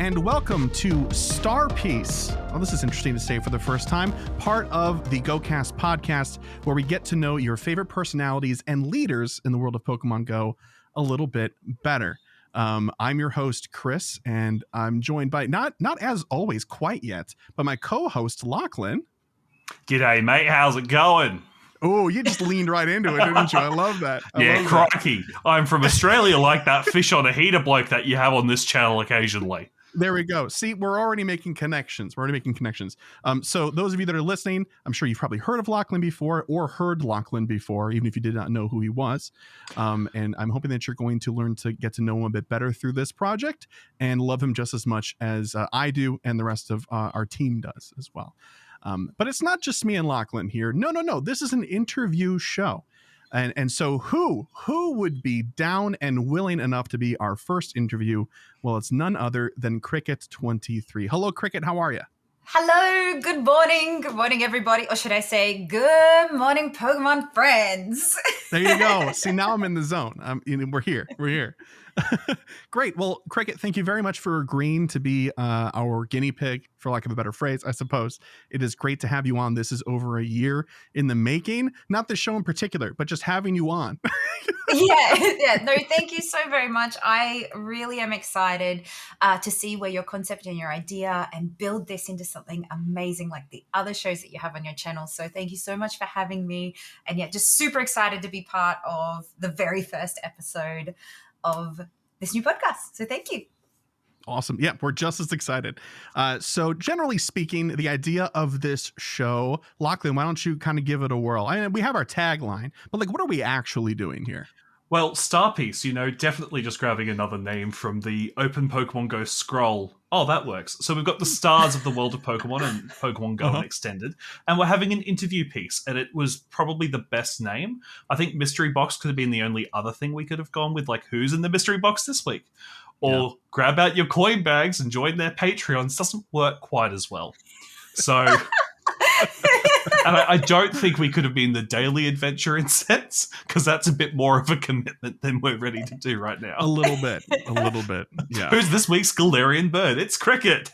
and welcome to Star Piece. Well, this is interesting to say for the first time, part of the GOCast podcast, where we get to know your favorite personalities and leaders in the world of Pokemon Go a little bit better. I'm your host, Chris, and I'm joined by, not as always quite yet, but my co-host, Lachlan. G'day, mate. How's it going? Oh, you just leaned right into it, didn't you? I love that. Crikey. I'm from Australia, like that fish on a heater bloke that you have on this channel occasionally. There we go. See, we're already making connections. So those of you that are listening, I'm sure you've probably heard of Lachlan before or heard Lachlan before, even if you did not know who he was. And I'm hoping that you're going to learn to get to know him a bit better through this project and love him just as much as I do and the rest of our team does as well. But it's not just me and Lachlan here. No. This is an interview show. And so who would be down and willing enough to be our first interview? Well, it's none other than Kriket 23. Hello, Kriket. How are you? Hello. Good morning. Good morning, everybody. Or should I say good morning, Pokemon friends? There you go. See, now I'm in the zone. We're here. Great. Well, Kriket, thank you very much for agreeing to be our guinea pig, for lack of a better phrase, I suppose. It is great to have you on. This is over a year in the making. Not the show in particular, but just having you on. Yeah. No, thank you so very much. I really am excited to see where your concept and your idea and build this into something amazing like the other shows that you have on your channel. So thank you so much for having me. And yeah, just super excited to be part of the very first episode of this new podcast. So thank you. Awesome. Yeah, we're just as excited. So generally speaking, the idea of this show, Lachlan, why don't you kind of give it a whirl? I mean, we have our tagline, but like, what are we actually doing here? Well, Star Piece, definitely just grabbing another name from the Open Pokemon Go scroll. Oh, that works. So we've got the stars of the world of Pokemon and Pokemon Go Extended, and we're having an interview piece, and it was probably the best name. I think Mystery Box could have been the only other thing we could have gone with, like who's in the Mystery Box this week? Or grab out your coin bags and join their Patreons. Doesn't work quite as well. So... And I don't think we could have been the daily adventure in sense, because that's a bit more of a commitment than we're ready to do right now. A little bit. Yeah. Who's this week's Galarian bird? It's Kriket.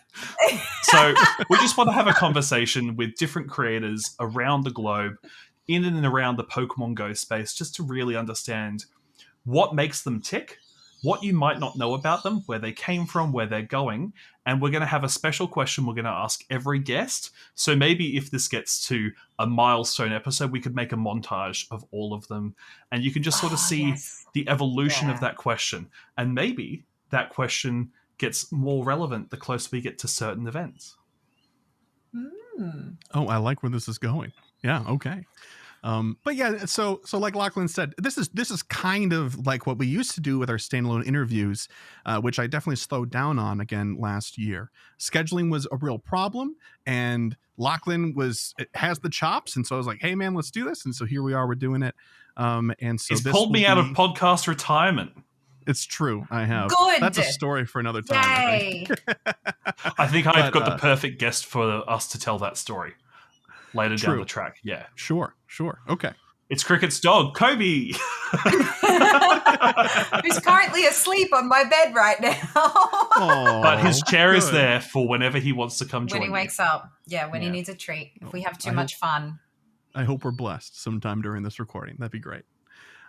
So we just want to have a conversation with different creators around the globe, in and around the Pokemon Go space, just to really understand what makes them tick, what you might not know about them, where they came from, where they're going. And we're going to have a special question we're going to ask every guest. So maybe if this gets to a milestone episode, we could make a montage of all of them. And you can just sort of see the evolution of that question. And maybe that question gets more relevant the closer we get to certain events. Oh, I like where this is going. Yeah, okay. But yeah, so like Lachlan said, this is kind of like what we used to do with our standalone interviews, which I definitely slowed down on again last year. Scheduling was a real problem, and Lachlan has the chops, and so I was like, hey man, let's do this. And so here we are, we're doing it. And so he's pulled me out of podcast retirement. It's true, I have. Good. That's a story for another time. Yay. I think I've got the perfect guest for us to tell that story later down the track. Yeah. Sure. Okay. It's Kriket's dog, Kobe. Who's currently asleep on my bed right now. Aww, but his chair is there for whenever he wants to come join when he wakes up. Yeah, when he needs a treat. If we have too much fun. I hope we're blessed sometime during this recording. That'd be great.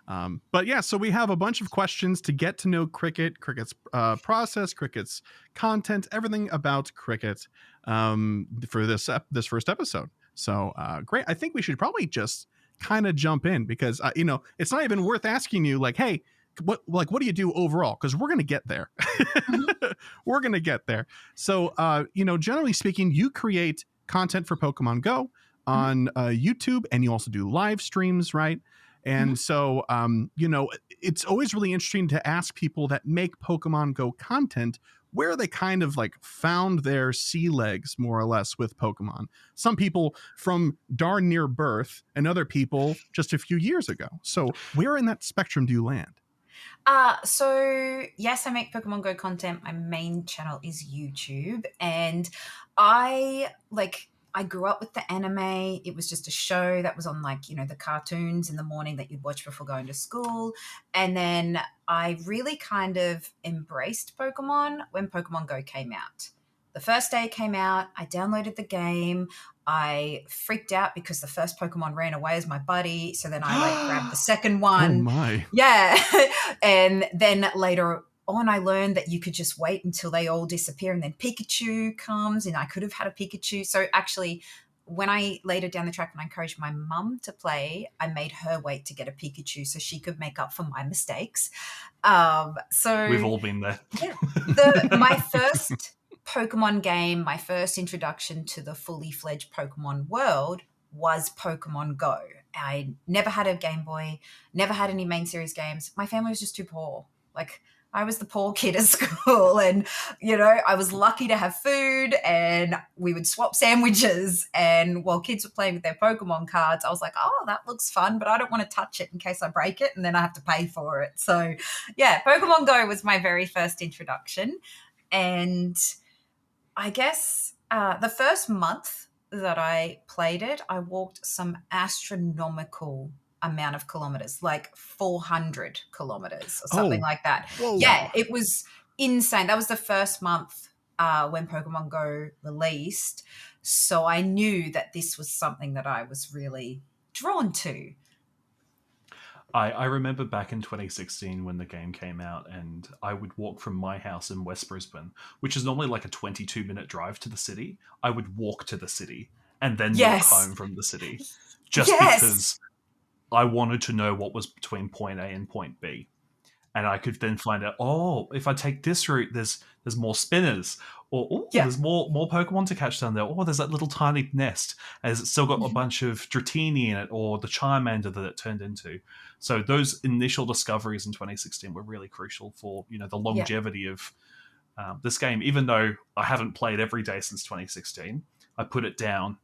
But yeah, so we have a bunch of questions to get to know Kriket's process, Kriket's content, everything about Kriket for this first episode. So great. I think we should probably just kind of jump in because, it's not even worth asking you like, hey, what do you do overall? Because we're going to get there. We're going to get there. So, generally speaking, you create content for Pokemon Go on YouTube, and you also do live streams, right? And so, it's always really interesting to ask people that make Pokemon Go content where they kind of like found their sea legs more or less with Pokemon. Some people from darn near birth and other people just a few years ago. So where in that spectrum do you land? So yes, I make Pokemon Go content. My main channel is YouTube, and I grew up with the anime. It was just a show that was on the cartoons in the morning that you'd watch before going to school. And then I really kind of embraced Pokemon when Pokemon Go came out. The first day it came out, I downloaded the game. I freaked out because the first Pokemon ran away as my buddy. So then I grabbed the second Oh one. my. Yeah. And then later on, I learned that you could just wait until they all disappear and then Pikachu comes, and I could have had a Pikachu. So actually, when I later down the track, when I encouraged my mum to play, I made her wait to get a Pikachu so she could make up for my mistakes. So We've all been there. yeah, my first Pokemon game, my first introduction to the fully fledged Pokemon world was Pokemon Go. I never had a Game Boy, never had any main series games. My family was just too poor. Like, I was the poor kid at school, and, I was lucky to have food, and we would swap sandwiches. And while kids were playing with their Pokemon cards, I was like, oh, that looks fun, but I don't want to touch it in case I break it, and then I have to pay for it. So, yeah, Pokemon Go was my very first introduction. And I guess the first month that I played it, I walked some astronomical amount of kilometers, like 400 kilometers or something like that. Whoa. Yeah, it was insane. That was the first month when Pokemon Go released. So I knew that this was something that I was really drawn to. I remember back in 2016 when the game came out, and I would walk from my house in West Brisbane, which is normally like a 22-minute drive to the city. I would walk to the city and then walk home from the city, just because I wanted to know what was between point A and point B. And I could then find out, if I take this route, there's more spinners, or there's more Pokemon to catch down there. Oh, there's that little tiny nest, and it's still got a bunch of Dratini in it, or the Charmander that it turned into. So those initial discoveries in 2016 were really crucial for the longevity of this game. Even though I haven't played every day since 2016, I put it down,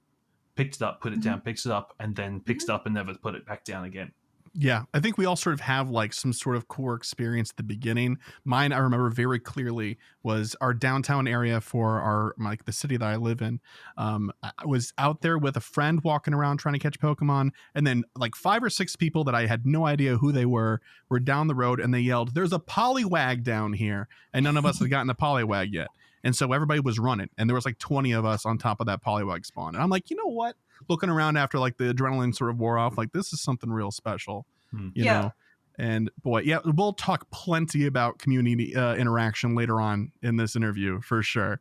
picked it up, put it down, picked it up, and then picked it up and never put it back down again. Yeah, I think we all sort of have like some sort of core experience at the beginning. Mine, I remember very clearly, was our downtown area for the city that I live in. I was out there with a friend walking around trying to catch Pokemon, and then like 5 or 6 people that I had no idea who they were down the road, and they yelled, "There's a Poliwag down here," and none of us had gotten a Poliwag yet. And so everybody was running, and there was like 20 of us on top of that Poliwag spawn. And I'm like, you know what? Looking around after like the adrenaline sort of wore off, like this is something real special, you know? And boy, yeah, we'll talk plenty about community interaction later on in this interview for sure.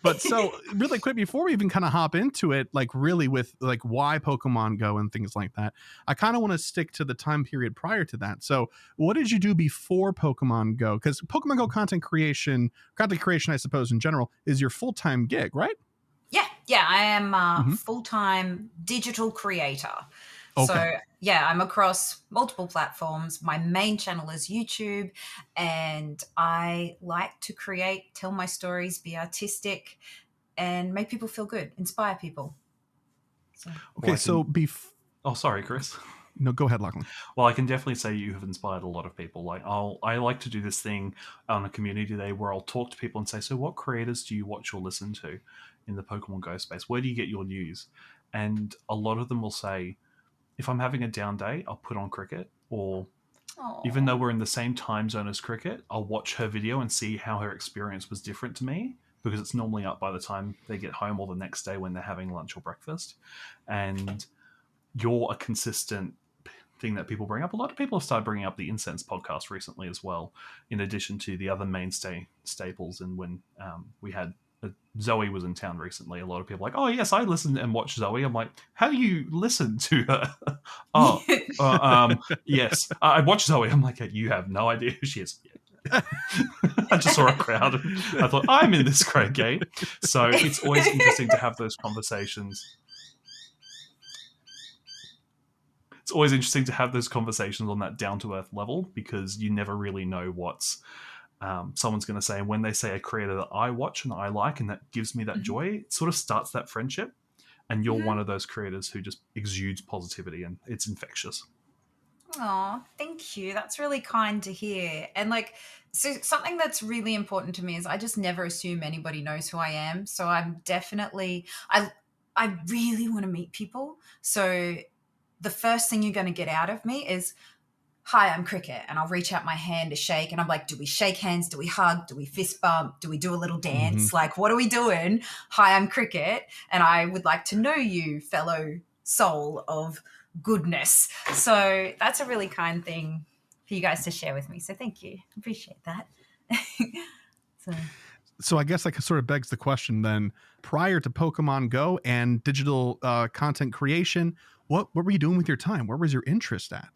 But so really quick, before we even kind of hop into it, like really with like why Pokemon Go and things like that, I kind of want to stick to the time period prior to that. So what did you do before Pokemon Go? Because Pokemon Go content creation, I suppose in general, is your full-time gig, right? Yeah, I am a full-time digital creator. Okay. So, yeah, I'm across multiple platforms. My main channel is YouTube, and I like to create, tell my stories, be artistic, and make people feel good, inspire people. So. Okay, sorry, Chris. No, go ahead, Lachlan. Well, I can definitely say you have inspired a lot of people. Like I like to do this thing on a community day where I'll talk to people and say, so what creators do you watch or listen to in the Pokemon Go space? Where do you get your news? And a lot of them will say, if I'm having a down day, I'll put on Kriket, or even though we're in the same time zone as Kriket, I'll watch her video and see how her experience was different to me, because it's normally up by the time they get home or the next day when they're having lunch or breakfast. And you're a consistent thing that people bring up. A lot of people have started bringing up the Incense podcast recently as well, in addition to the other mainstay staples. And when we had Zoe was in town recently, a lot of people were like, oh yes, I listened and watched Zoe. I'm like, how do you listen to her? Yes, I watched Zoe. I'm like, you have no idea who she is. I just saw a crowd and I thought, I'm in this great game. So it's always interesting to have those conversations. It's always interesting to have those conversations on that down-to-earth level, because you never really know what's someone's going to say. And when they say a creator that I watch and I like and that gives me that joy, it sort of starts that friendship. And you're one of those creators who just exudes positivity, and it's infectious. Oh, thank you. That's really kind to hear. And so something that's really important to me is I just never assume anybody knows who I am. So I'm definitely, I really want to meet people. So the first thing you're going to get out of me is, hi, I'm Cricket, and I'll reach out my hand to shake, and I'm like, do we shake hands? Do we hug? Do we fist bump? Do we do a little dance? Like, what are we doing? Hi, I'm Cricket, and I would like to know you, fellow soul of goodness. So that's a really kind thing for you guys to share with me. So thank you. Appreciate that. So I guess that sort of begs the question then, prior to Pokemon Go and digital content creation, what were you doing with your time? Where was your interest at?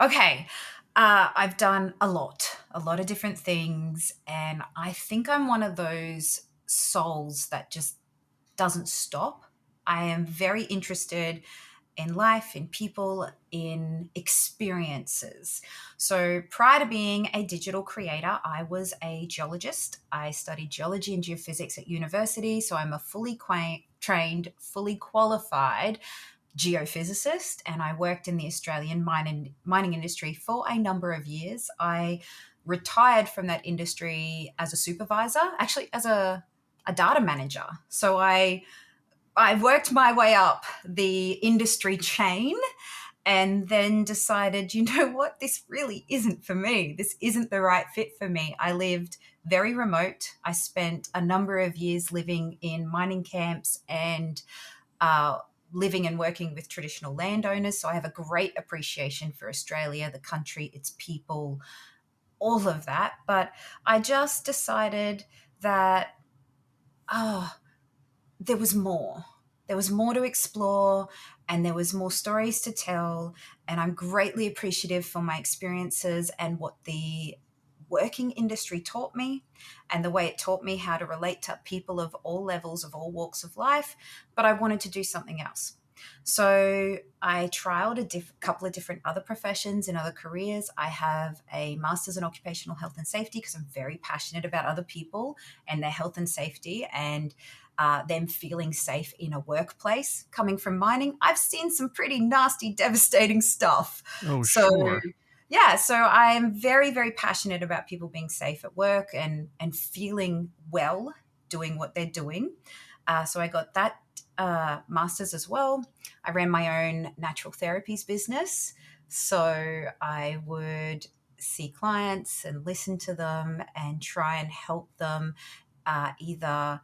Okay. I've done a lot of different things. And I think I'm one of those souls that just doesn't stop. I am very interested in life, in people, in experiences. So prior to being a digital creator, I was a geologist. I studied geology and geophysics at university. So I'm a fully trained, fully qualified geophysicist, and I worked in the Australian mining industry for a number of years. I retired from that industry as a supervisor, actually as a data manager. So I worked my way up the industry chain and then decided, you know what, this really isn't for me. This isn't the right fit for me. I lived very remote. I spent a number of years living in mining camps and living and working with traditional landowners. So I have a great appreciation for Australia, the country, its people, all of that. But I just decided that, there was more. There was more to explore and there was more stories to tell. And I'm greatly appreciative for my experiences and what the working industry taught me and the way it taught me how to relate to people of all levels, of all walks of life. But I wanted to do something else. So I trialed a couple of different other professions and other careers. I have a master's in occupational health and safety because I'm very passionate about other people and their health and safety and them feeling safe in a workplace. Coming from mining, I've seen some pretty nasty, devastating stuff. Oh, so, sure. Yeah, so I am very, very passionate about people being safe at work and feeling well doing what they're doing. So I got that master's as well. I ran my own natural therapies business. So I would see clients and listen to them and try and help them either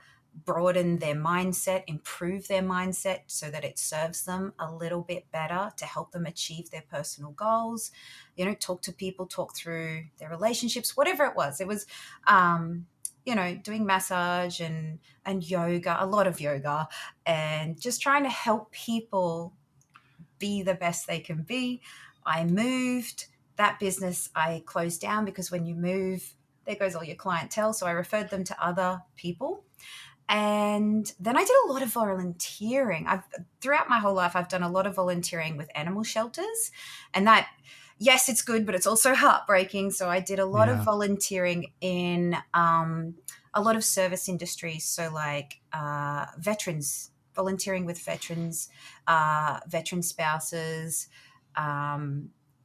broaden their mindset, improve their mindset so that it serves them a little bit better to help them achieve their personal goals. You know, talk to people, talk through their relationships, whatever it was. It was, doing massage and yoga, a lot of yoga, and just trying to help people be the best they can be. I moved that business. I closed down because when you move, there goes all your clientele. So I referred them to other people. And then I did a lot of volunteering. Throughout my whole life, I've done a lot of volunteering with animal shelters. And that, yes, it's good, but it's also heartbreaking. So I did a lot of volunteering in a lot of service industries. So like veterans, volunteering with veterans, veteran spouses,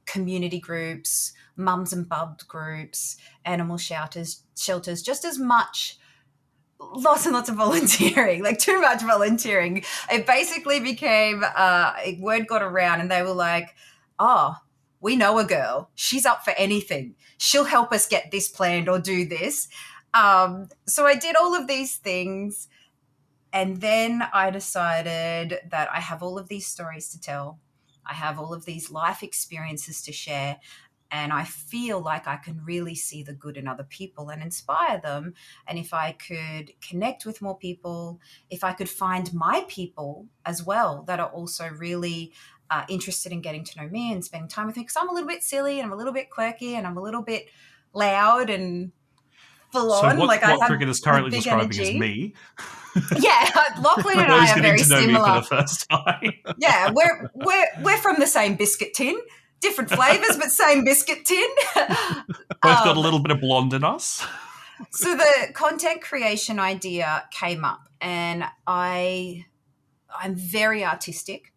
community groups, mums and bubs groups, animal shelters, just as much. Lots and lots of volunteering, like too much volunteering. It basically became, word got around and they were like, oh, we know a girl. She's up for anything. She'll help us get this planned or do this. So I did all of these things. And then I decided that I have all of these stories to tell. I have all of these life experiences to share. And I feel like I can really see the good in other people and inspire them. And if I could connect with more people, if I could find my people as well that are also really interested in getting to know me and spending time with me, because I'm a little bit silly and I'm a little bit quirky and I'm a little bit loud and full on. So what I have Cricket is currently big describing energy. as me. Yeah, Lachlan and Those I are getting very to know similar. me for the first time. Yeah, we're from the same biscuit tin. Different flavors, but same biscuit tin. Both got a little bit of blonde in us. So the content creation idea came up, and I'm very artistic,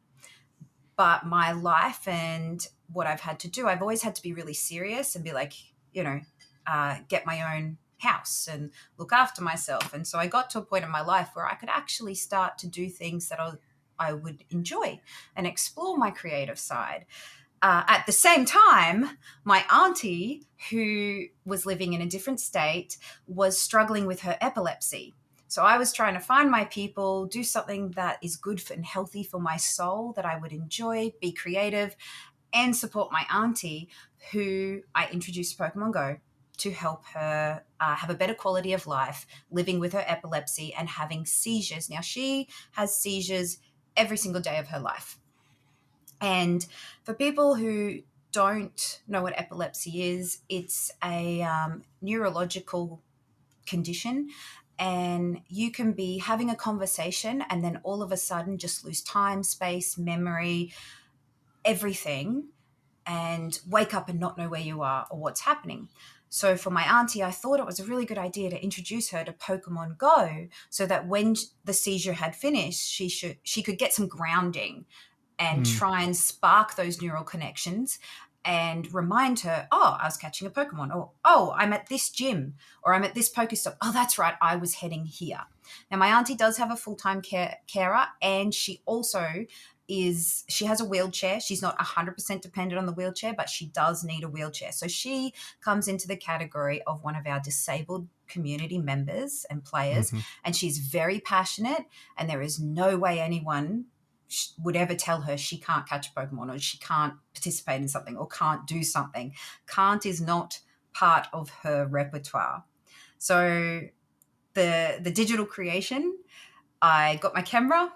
but my life and what I've had to do, I've always had to be really serious and be like, get my own house and look after myself. And so I got to a point in my life where I could actually start to do things that I would enjoy and explore my creative side. at the same time, my auntie, who was living in a different state, was struggling with her epilepsy. So I was trying to find my people, do something that is good for and healthy for my soul, that I would enjoy, be creative, and support my auntie, who I introduced Pokemon Go to help her have a better quality of life, living with her epilepsy and having seizures. Now, she has seizures every single day of her life. And for people who don't know what epilepsy is, it's a neurological condition, and you can be having a conversation and then all of a sudden just lose time, space, memory, everything, and wake up and not know where you are or what's happening. So for my auntie, I thought it was a really good idea to introduce her to Pokemon Go so that when the seizure had finished, she could get some grounding and try and spark those neural connections and remind her, oh, I was catching a Pokemon, or, oh, I'm at this gym, or I'm at this Pokestop. Oh, that's right, I was heading here. Now, my auntie does have a full-time carer, and she also she has a wheelchair. She's not 100% dependent on the wheelchair, but she does need a wheelchair. So she comes into the category of one of our disabled community members and players, and she's very passionate, and there is no way anyone would ever tell her she can't catch a Pokemon or she can't participate in something or can't do something. Can't is not part of her repertoire. So the digital creation, I got my camera,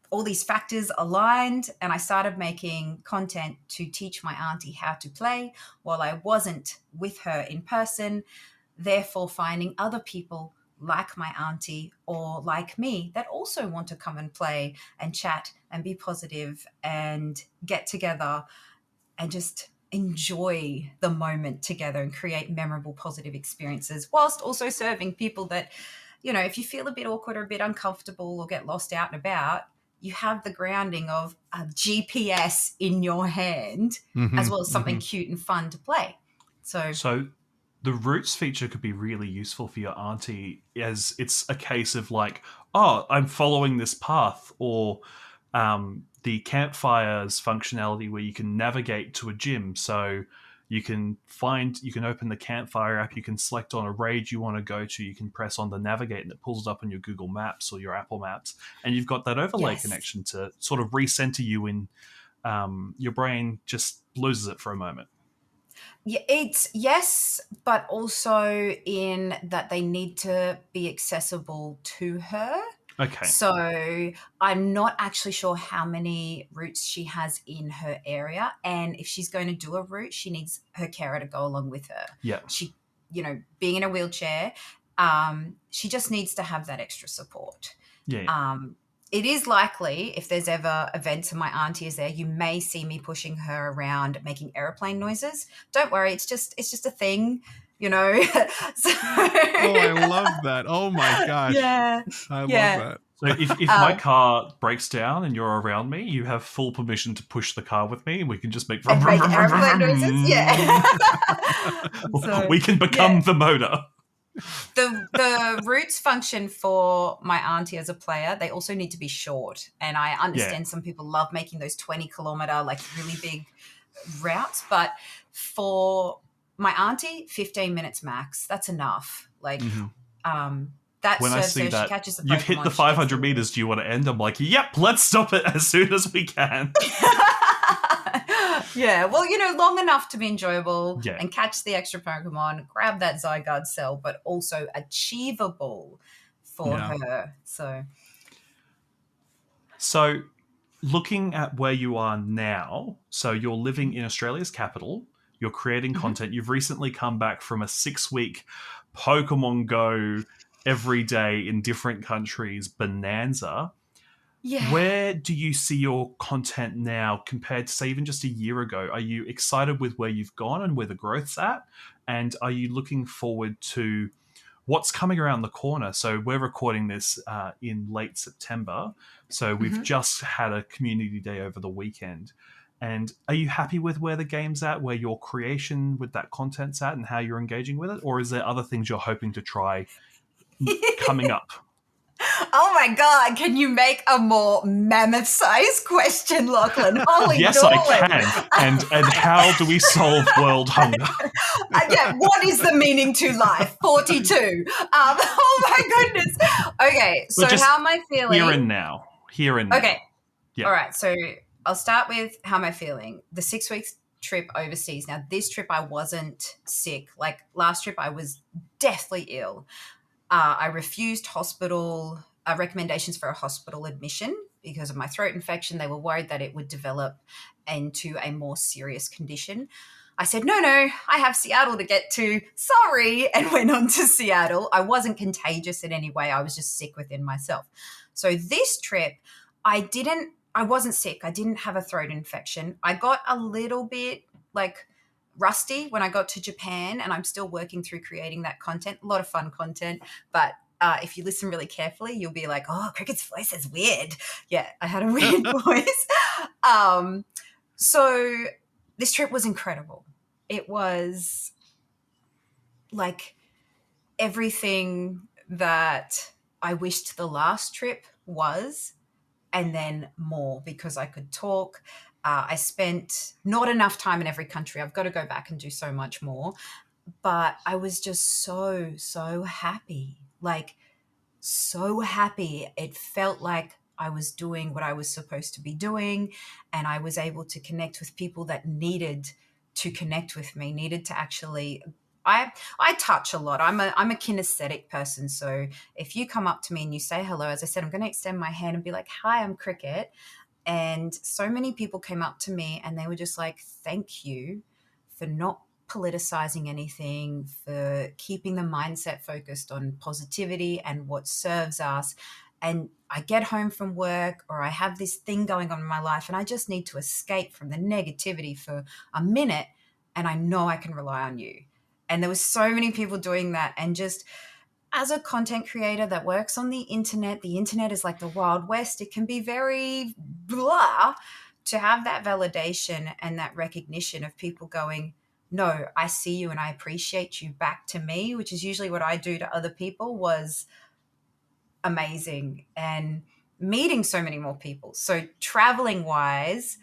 all these factors aligned, and I started making content to teach my auntie how to play while I wasn't with her in person, therefore finding other people like my auntie or like me that also want to come and play and chat and be positive and get together and just enjoy the moment together and create memorable, positive experiences, whilst also serving people that, you know, if you feel a bit awkward or a bit uncomfortable or get lost out and about, you have the grounding of a GPS in your hand, as well as something cute and fun to play. So the Roots feature could be really useful for your auntie, as it's a case of like, oh, I'm following this path, or the campfires functionality where you can navigate to a gym. So you can open the campfire app, you can select on a raid you want to go to, you can press on the navigate and it pulls it up on your Google Maps or your Apple Maps. And you've got that overlay connection to sort of recenter you in your brain just loses it for a moment. Yeah, it's yes, but also in that they need to be accessible to her. Okay. So I'm not actually sure how many routes she has in her area. And if she's going to do a route, she needs her carer to go along with her. Yeah. She, being in a wheelchair, she just needs to have that extra support. Yeah. It is likely, if there's ever events and my auntie is there, you may see me pushing her around making airplane noises. Don't worry, it's just a thing, So, oh, I love that. Oh my gosh. Yeah. I love that. So if my car breaks down and you're around me, you have full permission to push the car with me and we can just make airplane noises. Yeah. We can become the motor. The routes function for my auntie as a player, they also need to be short. And I understand some people love making those 20-kilometer, like really big routes. But for my auntie, 15 minutes max. That's enough. Like, that when I serves see her. that, She catches the Pokemon, you've hit the 500 meters. Do you want to end? I'm like, yep, let's stop it as soon as we can. Yeah, well, long enough to be enjoyable and catch the extra Pokemon, grab that Zygarde cell, but also achievable for her. So looking at where you are now, so you're living in Australia's capital, you're creating content. You've recently come back from a 6-week Pokemon Go every day in different countries bonanza. Yeah. Where do you see your content now compared to, say, even just a year ago? Are you excited with where you've gone and where the growth's at? And are you looking forward to what's coming around the corner? So we're recording this in late September. So we've just had a community day over the weekend. And are you happy with where the game's at, where your creation with that content's at and how you're engaging with it? Or is there other things you're hoping to try coming up? Oh my God, can you make a more mammoth-sized question, Lachlan? Holy Yes, dooly. I can. And how do we solve world hunger? Yeah, what is the meaning to life? 42. Oh my goodness. Okay, so just how am I feeling? Here and now. Here and now. Okay. Yeah. All right, so I'll start with how am I feeling. The 6 weeks trip overseas. Now, this trip I wasn't sick. Like last trip, I was deathly ill. I refused hospital recommendations for a hospital admission because of my throat infection. They were worried that it would develop into a more serious condition. I said, no, I have Seattle to get to. Sorry. And went on to Seattle. I wasn't contagious in any way. I was just sick within myself. So this trip, I wasn't sick. I didn't have a throat infection. I got a little bit like rusty when I got to Japan, and I'm still working through creating that content. A lot of fun content, but if you listen really carefully, you'll be like, oh, Cricket's voice is weird. Yeah, I had a weird voice. So this trip was incredible. It was like everything that I wished the last trip was, and then more, because I could talk. I spent not enough time in every country. I've got to go back and do so much more. But I was just so happy. Like, so happy. It felt like I was doing what I was supposed to be doing, and I was able to connect with people that needed to connect with me, needed to actually I touch a lot. I'm a kinesthetic person. So if you come up to me and you say hello, as I said, I'm going to extend my hand and be like, hi, I'm Cricket. And so many people came up to me and they were just like, thank you for not politicizing anything, for keeping the mindset focused on positivity and what serves us. And I get home from work, or I have this thing going on in my life and I just need to escape from the negativity for a minute, and I know I can rely on you. And there was so many people doing that. And just as a content creator that works on the internet is like the Wild West. It can be very blah. To have that validation and that recognition of people going, no, I see you and I appreciate you, back to me, which is usually what I do to other people, was amazing. And meeting so many more people. So traveling wise,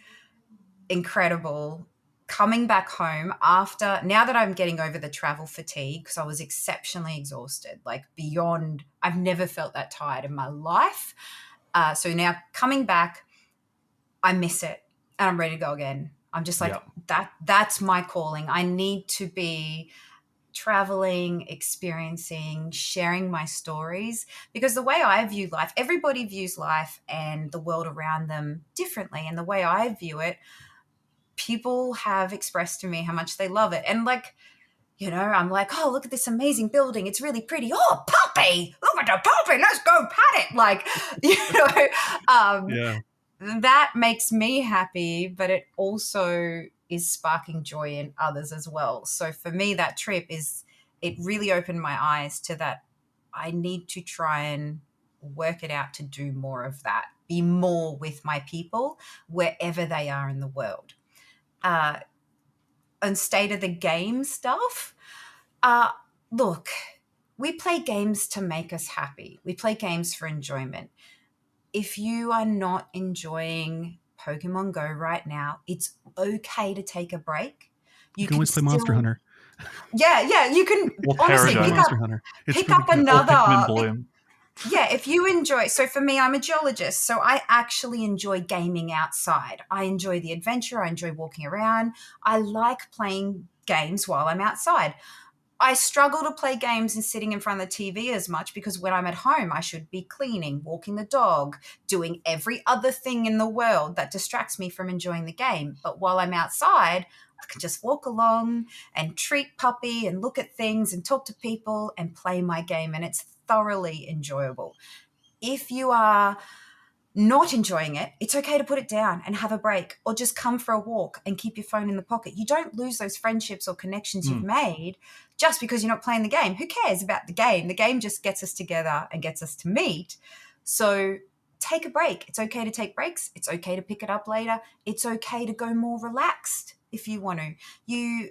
incredible. Coming back home after, now that I'm getting over the travel fatigue, because I was exceptionally exhausted, like beyond, I've never felt that tired in my life. So now coming back, I miss it and I'm ready to go again. I'm just like, that's my calling. I need to be traveling, experiencing, sharing my stories, because the way I view life, everybody views life and the world around them differently. And the way I view it, people have expressed to me how much they love it. And like, you know, I'm like, oh, look at this amazing building. It's really pretty. Oh, puppy, look at the puppy. Let's go pat it. Like, that makes me happy, but it also is sparking joy in others as well. So for me, that trip it really opened my eyes to that. I need to try and work it out to do more of that, be more with my people wherever they are in the world. And state of the game stuff. Look, we play games to make us happy. We play games for enjoyment. If you are not enjoying Pokemon Go right now, it's okay to take a break. You can always play Monster Hunter. Yeah, you can honestly pick up another. Yeah, if you enjoy. So for me, I'm a geologist, so I actually enjoy gaming outside. I enjoy the adventure. I enjoy walking around. I like playing games while I'm outside. I struggle to play games and sitting in front of the TV as much, because when I'm at home, I should be cleaning, walking the dog, doing every other thing in the world that distracts me from enjoying the game. But while I'm outside, I can just walk along and treat puppy and look at things and talk to people and play my game. And it's thoroughly enjoyable. If you are not enjoying it, it's okay to put it down and have a break, or just come for a walk and keep your phone in the pocket. You don't lose those friendships or connections you've made just because you're not playing the game. Who cares about the game? The game just gets us together and gets us to meet. So take a break. It's okay to take breaks. It's okay to pick it up later. It's okay to go more relaxed if you want to.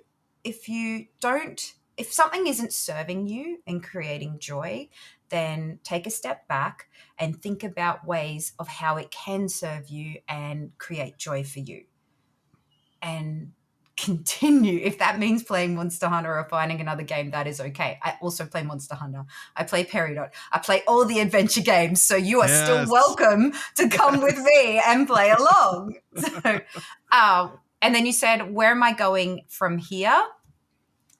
If something isn't serving you and creating joy, then take a step back and think about ways of how it can serve you and create joy for you. And continue. If that means playing Monster Hunter or finding another game, that is okay. I also play Monster Hunter. I play Peridot. I play all the adventure games. So you are still welcome to come with me and play along. So, and then you said, where am I going from here?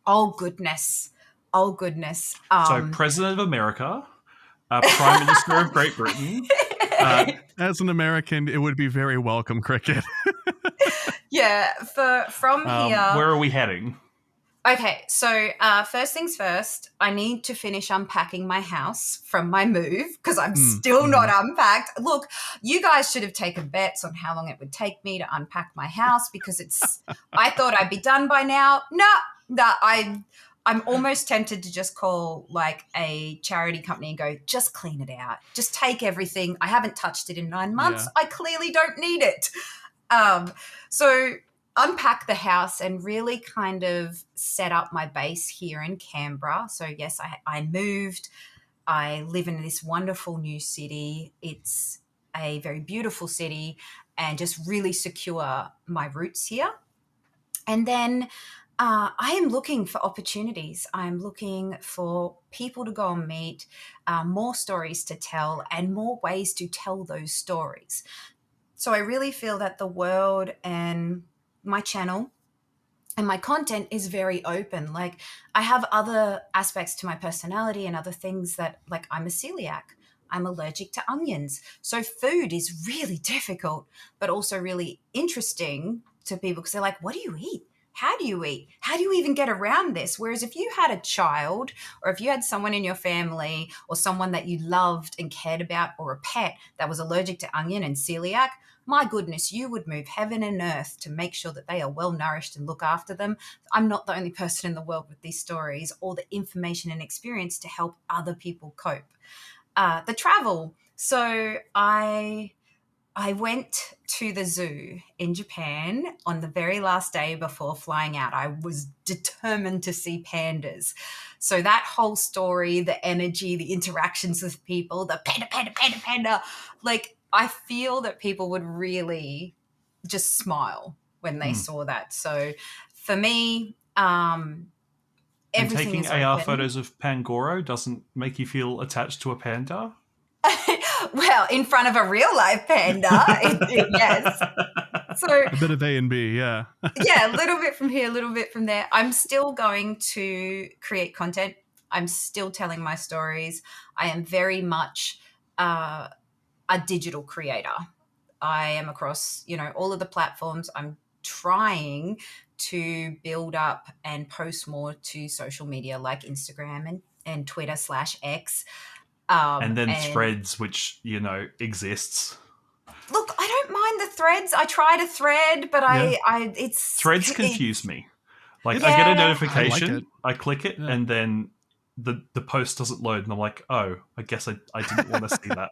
Oh, goodness. So President of America, Prime Minister of Great Britain. As an American, it would be very welcome, Cricket. Yeah, from here. Where are we heading? Okay, so first things first, I need to finish unpacking my house from my move because I'm still not unpacked. Look, you guys should have taken bets on how long it would take me to unpack my house because I thought I'd be done by now. No, I'm almost tempted to just call like a charity company and go, just clean it out. Just take everything. I haven't touched it in 9 months. Yeah. I clearly don't need it. So unpack the house and really kind of set up my base here in Canberra. So yes, I moved. I live in this wonderful new city. It's a very beautiful city and just really secure my roots here. And then I am looking for opportunities. I'm looking for people to go and meet, more stories to tell, and more ways to tell those stories. So I really feel that the world and my channel and my content is very open. Like I have other aspects to my personality and other things that, like, I'm a celiac. I'm allergic to onions. So food is really difficult, but also really interesting to people because they're like, what do you eat? How do you eat? How do you even get around this? Whereas if you had a child or if you had someone in your family or someone that you loved and cared about or a pet that was allergic to onion and celiac, my goodness, you would move heaven and earth to make sure that they are well nourished and look after them. I'm not the only person in the world with these stories or the information and experience to help other people cope. The travel. So I went to the zoo in Japan on the very last day before flying out. I was determined to see pandas. So that whole story, the energy, the interactions with people, the panda, like I feel that people would really just smile when they saw that. So for me, everything taking is AR open. photos of Pangoro doesn't make you feel attached to a panda? Well, in front of a real life panda, yes. So a bit of A and B, yeah. Yeah, a little bit from here, a little bit from there. I'm still going to create content. I'm still telling my stories. I am very much a digital creator. I am across, all of the platforms. I'm trying to build up and post more to social media like Instagram and Twitter /X. And then Threads, which, exists. Look, I don't mind the threads. I tried a thread, but Threads confuse me. Like I get a notification, I click it, and then the post doesn't load, and I'm like, oh, I guess I didn't want to see that.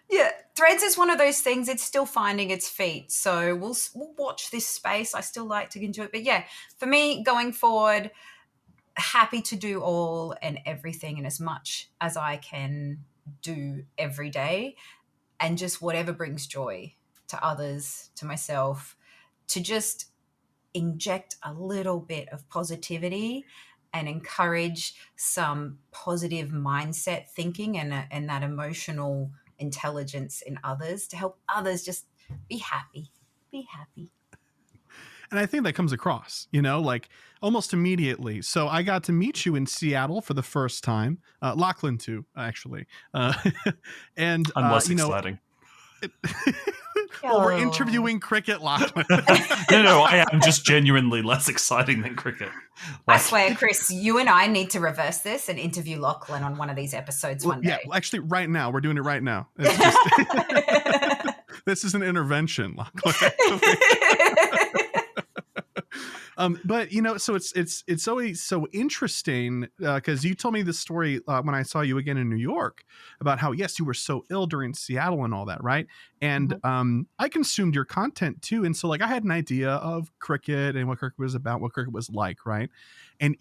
Yeah, Threads is one of those things. It's still finding its feet, so we'll watch this space. I still like to enjoy it, but yeah, for me going forward, happy to do all and everything and as much as I can do every day, and just whatever brings joy to others, to myself, to just inject a little bit of positivity and encourage some positive mindset thinking and that emotional intelligence in others to help others just be happy. And I think that comes across, like almost immediately. So I got to meet you in Seattle for the first time. Lachlan too, actually. And I'm less exciting. Well, we're interviewing Cricket, Lachlan. No, I am just genuinely less exciting than Cricket. I swear, Chris, you and I need to reverse this and interview Lachlan on one of these episodes one day. Yeah, actually, right now. We're doing it right now. It's just, this is an intervention, Lachlan. But so it's always so interesting because you told me this story when I saw you again in New York about how, yes, you were so ill during Seattle and all that, right? And I consumed your content too, and so like I had an idea of Cricket and what Cricket was about, what Cricket was like, right? And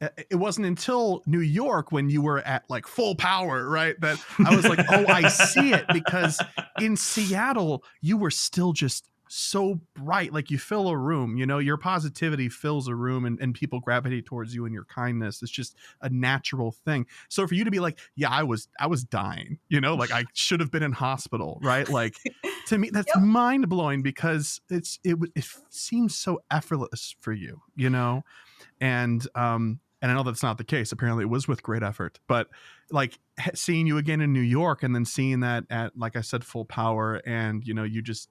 it wasn't until New York when you were at like full power, right, that I was like, oh, I see it. Because in Seattle, you were still just so bright. Like you fill a room, you know, your positivity fills a room, and people gravitate towards you, and your kindness is just a natural thing. So for you to be like, yeah, I was dying, you know, like I should have been in hospital, right? Like to me, that's Yep. mind blowing, because it seems so effortless for you, you know? And I know that's not the case. Apparently it was with great effort, but like seeing you again in New York, and then seeing that at, like I said, full power, and you know, you just,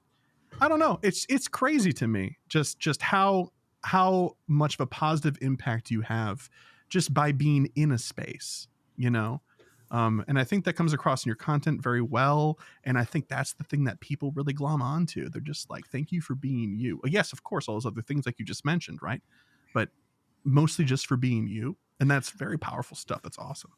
I don't know. It's crazy to me just how much of a positive impact you have just by being in a space, you know? And I think that comes across in your content very well. And I think that's the thing that people really glom onto. They're just like, thank you for being you. Yes, of course, all those other things like you just mentioned, right? But mostly just for being you. And that's very powerful stuff. That's awesome.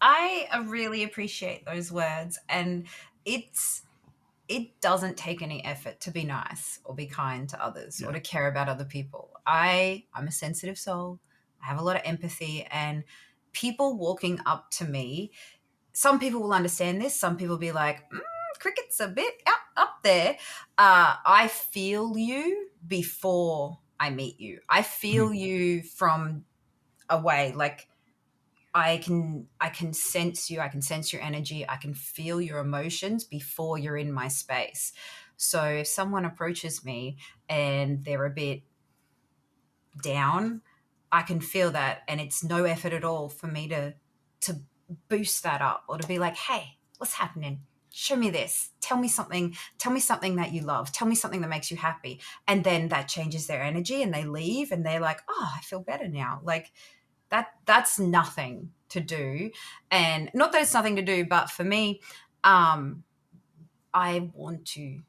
I really appreciate those words, and it doesn't take any effort to be nice or be kind to others or to care about other people. I'm a sensitive soul. I have a lot of empathy, and people walking up to me, some people will understand this. Some people will be like, Cricket's a bit up there. I feel you before I meet you. I feel you from away. Like I can sense you. I can sense your energy. I can feel your emotions before you're in my space. So if someone approaches me and they're a bit down, I can feel that, and it's no effort at all for me to boost that up, or to be like, hey, what's happening? Show me this. Tell me something that you love. Tell me something that makes you happy. And then that changes their energy, and they leave and they're like, oh, I feel better now. Like that's nothing to do. And not that it's nothing to do, but for me, I want to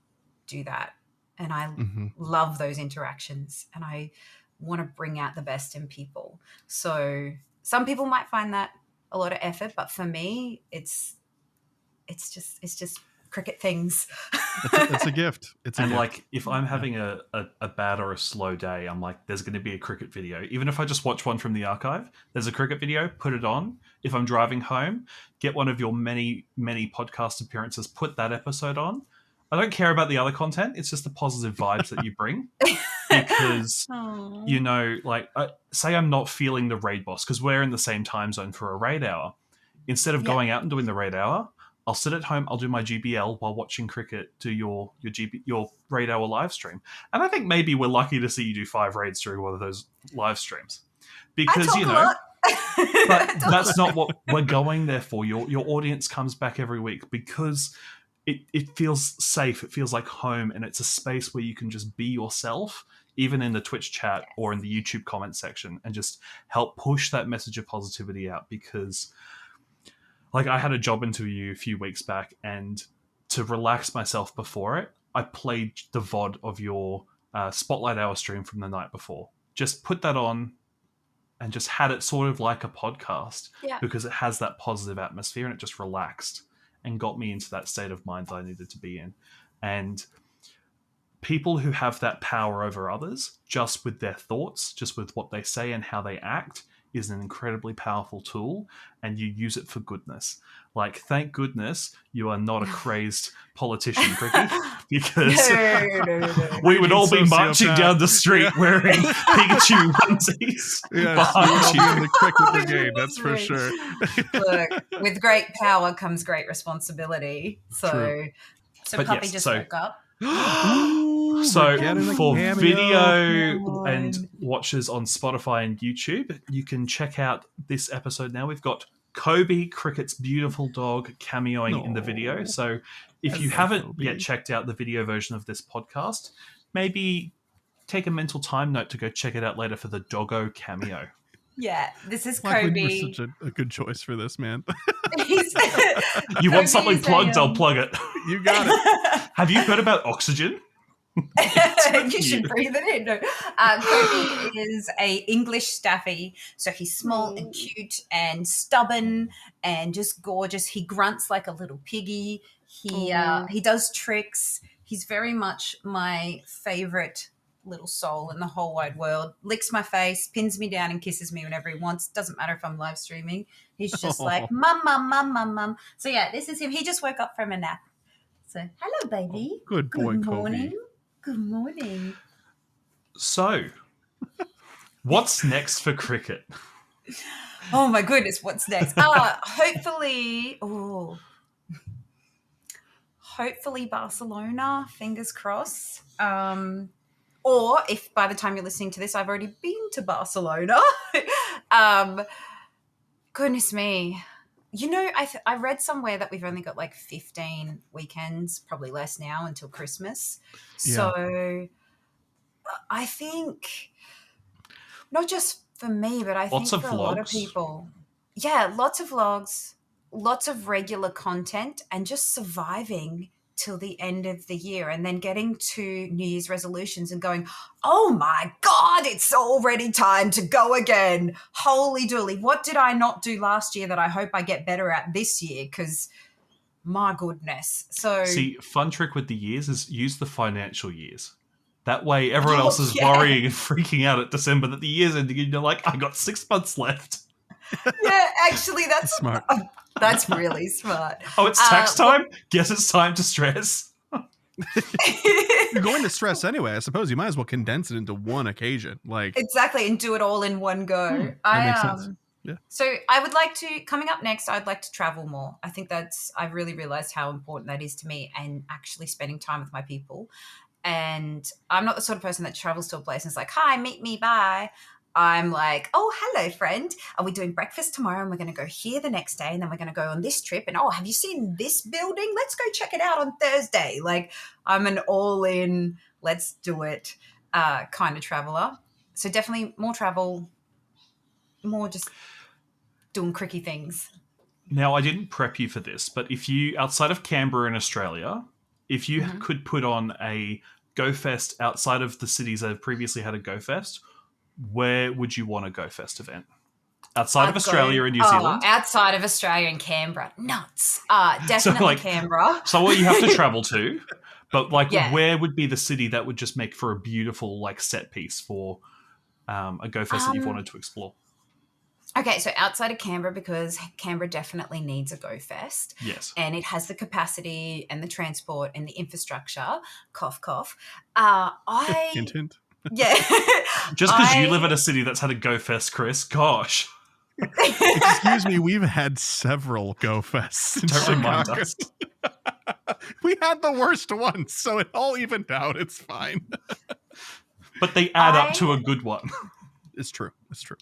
do that. And I love those interactions, and I want to bring out the best in people. So some people might find that a lot of effort, but for me, it's just cricket things. It's a gift. And like, if I'm having a bad or a slow day, I'm like, there's going to be a cricket video. Even if I just watch one from the archive, there's a cricket video, put it on. If I'm driving home, get one of your many, many podcast appearances, put that episode on. I don't care about the other content. It's just the positive vibes that you bring. Because, you know, like, say I'm not feeling the raid boss, because we're in the same time zone for a raid hour. Instead of going out and doing the raid hour, I'll sit at home, I'll do my GBL while watching cricket, do your raid hour live stream. And I think maybe we're lucky to see you do 5 raids during one of those live streams. Because, you know, but that's not what we're going there for. Your audience comes back every week because it feels safe, it feels like home, and it's a space where you can just be yourself, even in the Twitch chat or in the YouTube comment section, and just help push that message of positivity out. Because, like, I had a job interview a few weeks back, and to relax myself before it, I played the VOD of your Spotlight Hour stream from the night before. Just put that on and just had it sort of like a podcast, because it has that positive atmosphere, and it just relaxed and got me into that state of mind that I needed to be in. And people who have that power over others, just with their thoughts, just with what they say and how they act, is an incredibly powerful tool, and you use it for goodness. Like, thank goodness you are not a crazed politician, Cricket, because we would all be marching down the street wearing Pikachu onesies. Yes, you in the Cricket Brigade, that's for sure. Look, with great power comes great responsibility. So Puppy just woke up. So for video and watchers on Spotify and YouTube, you can check out this episode now. We've got Kobe, Cricket's beautiful dog, cameoing in the video. So if you haven't yet checked out the video version of this podcast, maybe take a mental time note to go check it out later for the doggo cameo. Yeah, this is Lachlan, Kobe. you were such a good choice for this, man. You want something plugged? I'll plug it. You got it. Have you heard about oxygen? You should breathe it in. No. Kobe is a English staffy, so he's small and cute and stubborn and just gorgeous. He grunts like a little piggy. He does tricks. He's very much my favorite little soul in the whole wide world. Licks my face, pins me down and kisses me whenever he wants. Doesn't matter if I'm live streaming. He's just like, mum, mum, mum, mum, mum. So yeah, this is him. He just woke up from a nap. So hello, baby. Good boy, Good Kobe. morning. Good morning. So, what's next for cricket? Oh my goodness, what's next? Hopefully Barcelona, fingers crossed. Or if by the time you're listening to this, I've already been to Barcelona. Goodness me. You know, I read somewhere that we've only got like 15 weekends, probably less now, until Christmas. Yeah. So I think not just for me, but I think Lots of for a lot of vlogs. people. Yeah, lots of vlogs, lots of regular content, and just surviving till the end of the year, and then getting to New Year's resolutions and going, oh my God, it's already time to go again. Holy dooly. What did I not do last year that I hope I get better at this year? Because my goodness. So See, fun trick with the years is use the financial years. That way everyone else is worrying and freaking out at December that the year's ending and you're like, I got 6 months left. yeah, actually that's Smart. That's really smart. Oh, it's tax time? Guess it's time to stress. You're going to stress anyway. I suppose you might as well condense it into one occasion. Like Exactly, and do it all in one go. that makes sense. Yeah. So I would like to, coming up next, I'd like to travel more. I think I've really realized how important that is to me, and actually spending time with my people. And I'm not the sort of person that travels to a place and is like, hi, meet me, bye. I'm like, oh, hello, friend. Are we doing breakfast tomorrow? And we're going to go here the next day. And then we're going to go on this trip. And, oh, have you seen this building? Let's go check it out on Thursday. Like, I'm an all-in, let's do it kind of traveler. So definitely more travel, more just doing cricky things. Now, I didn't prep you for this, but if you, outside of Canberra in Australia, if you could put on a GOFest outside of the cities that have previously had a GOFest, where would you want a GOFest event? Outside of Australia and New Zealand? Outside of Australia and Canberra. Nuts. Definitely Canberra. Somewhere you have to travel to, but where would be the city that would just make for a beautiful set piece for a GOFest that you've wanted to explore? Okay, so outside of Canberra, because Canberra definitely needs a GOFest. Yes. And it has the capacity and the transport and the infrastructure. Cough, cough. Hint, hint. Yeah. Just because you live in a city that's had a GOFest, Chris, gosh. Excuse me, we've had several GOFests in Don't remind Chicago. us. We had the worst ones, so it all evened out. It's fine. But they add up to a good one. It's true. It's true.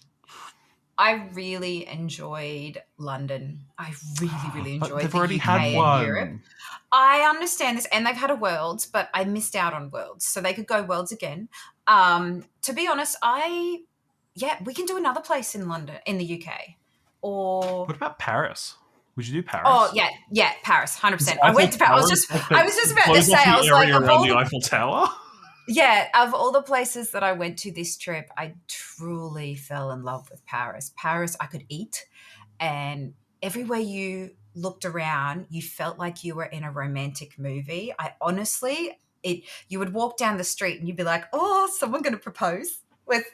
I really enjoyed London. I really enjoyed They've the already UK had and one. Europe. I understand this, and they've had a Worlds, but I missed out on Worlds, so they could go Worlds again. To be honest, we can do another place in London, in the UK. Or What about Paris? Would you do Paris? oh yeah, Paris, 100%. I went to Paris. I was just about to say, I was like, around the Eiffel Tower. yeah, of all the places that I went to this trip, I truly fell in love with Paris. Paris, I could eat, and everywhere you looked around, you felt like you were in a romantic movie. You would walk down the street and you'd be like, oh, someone going to propose?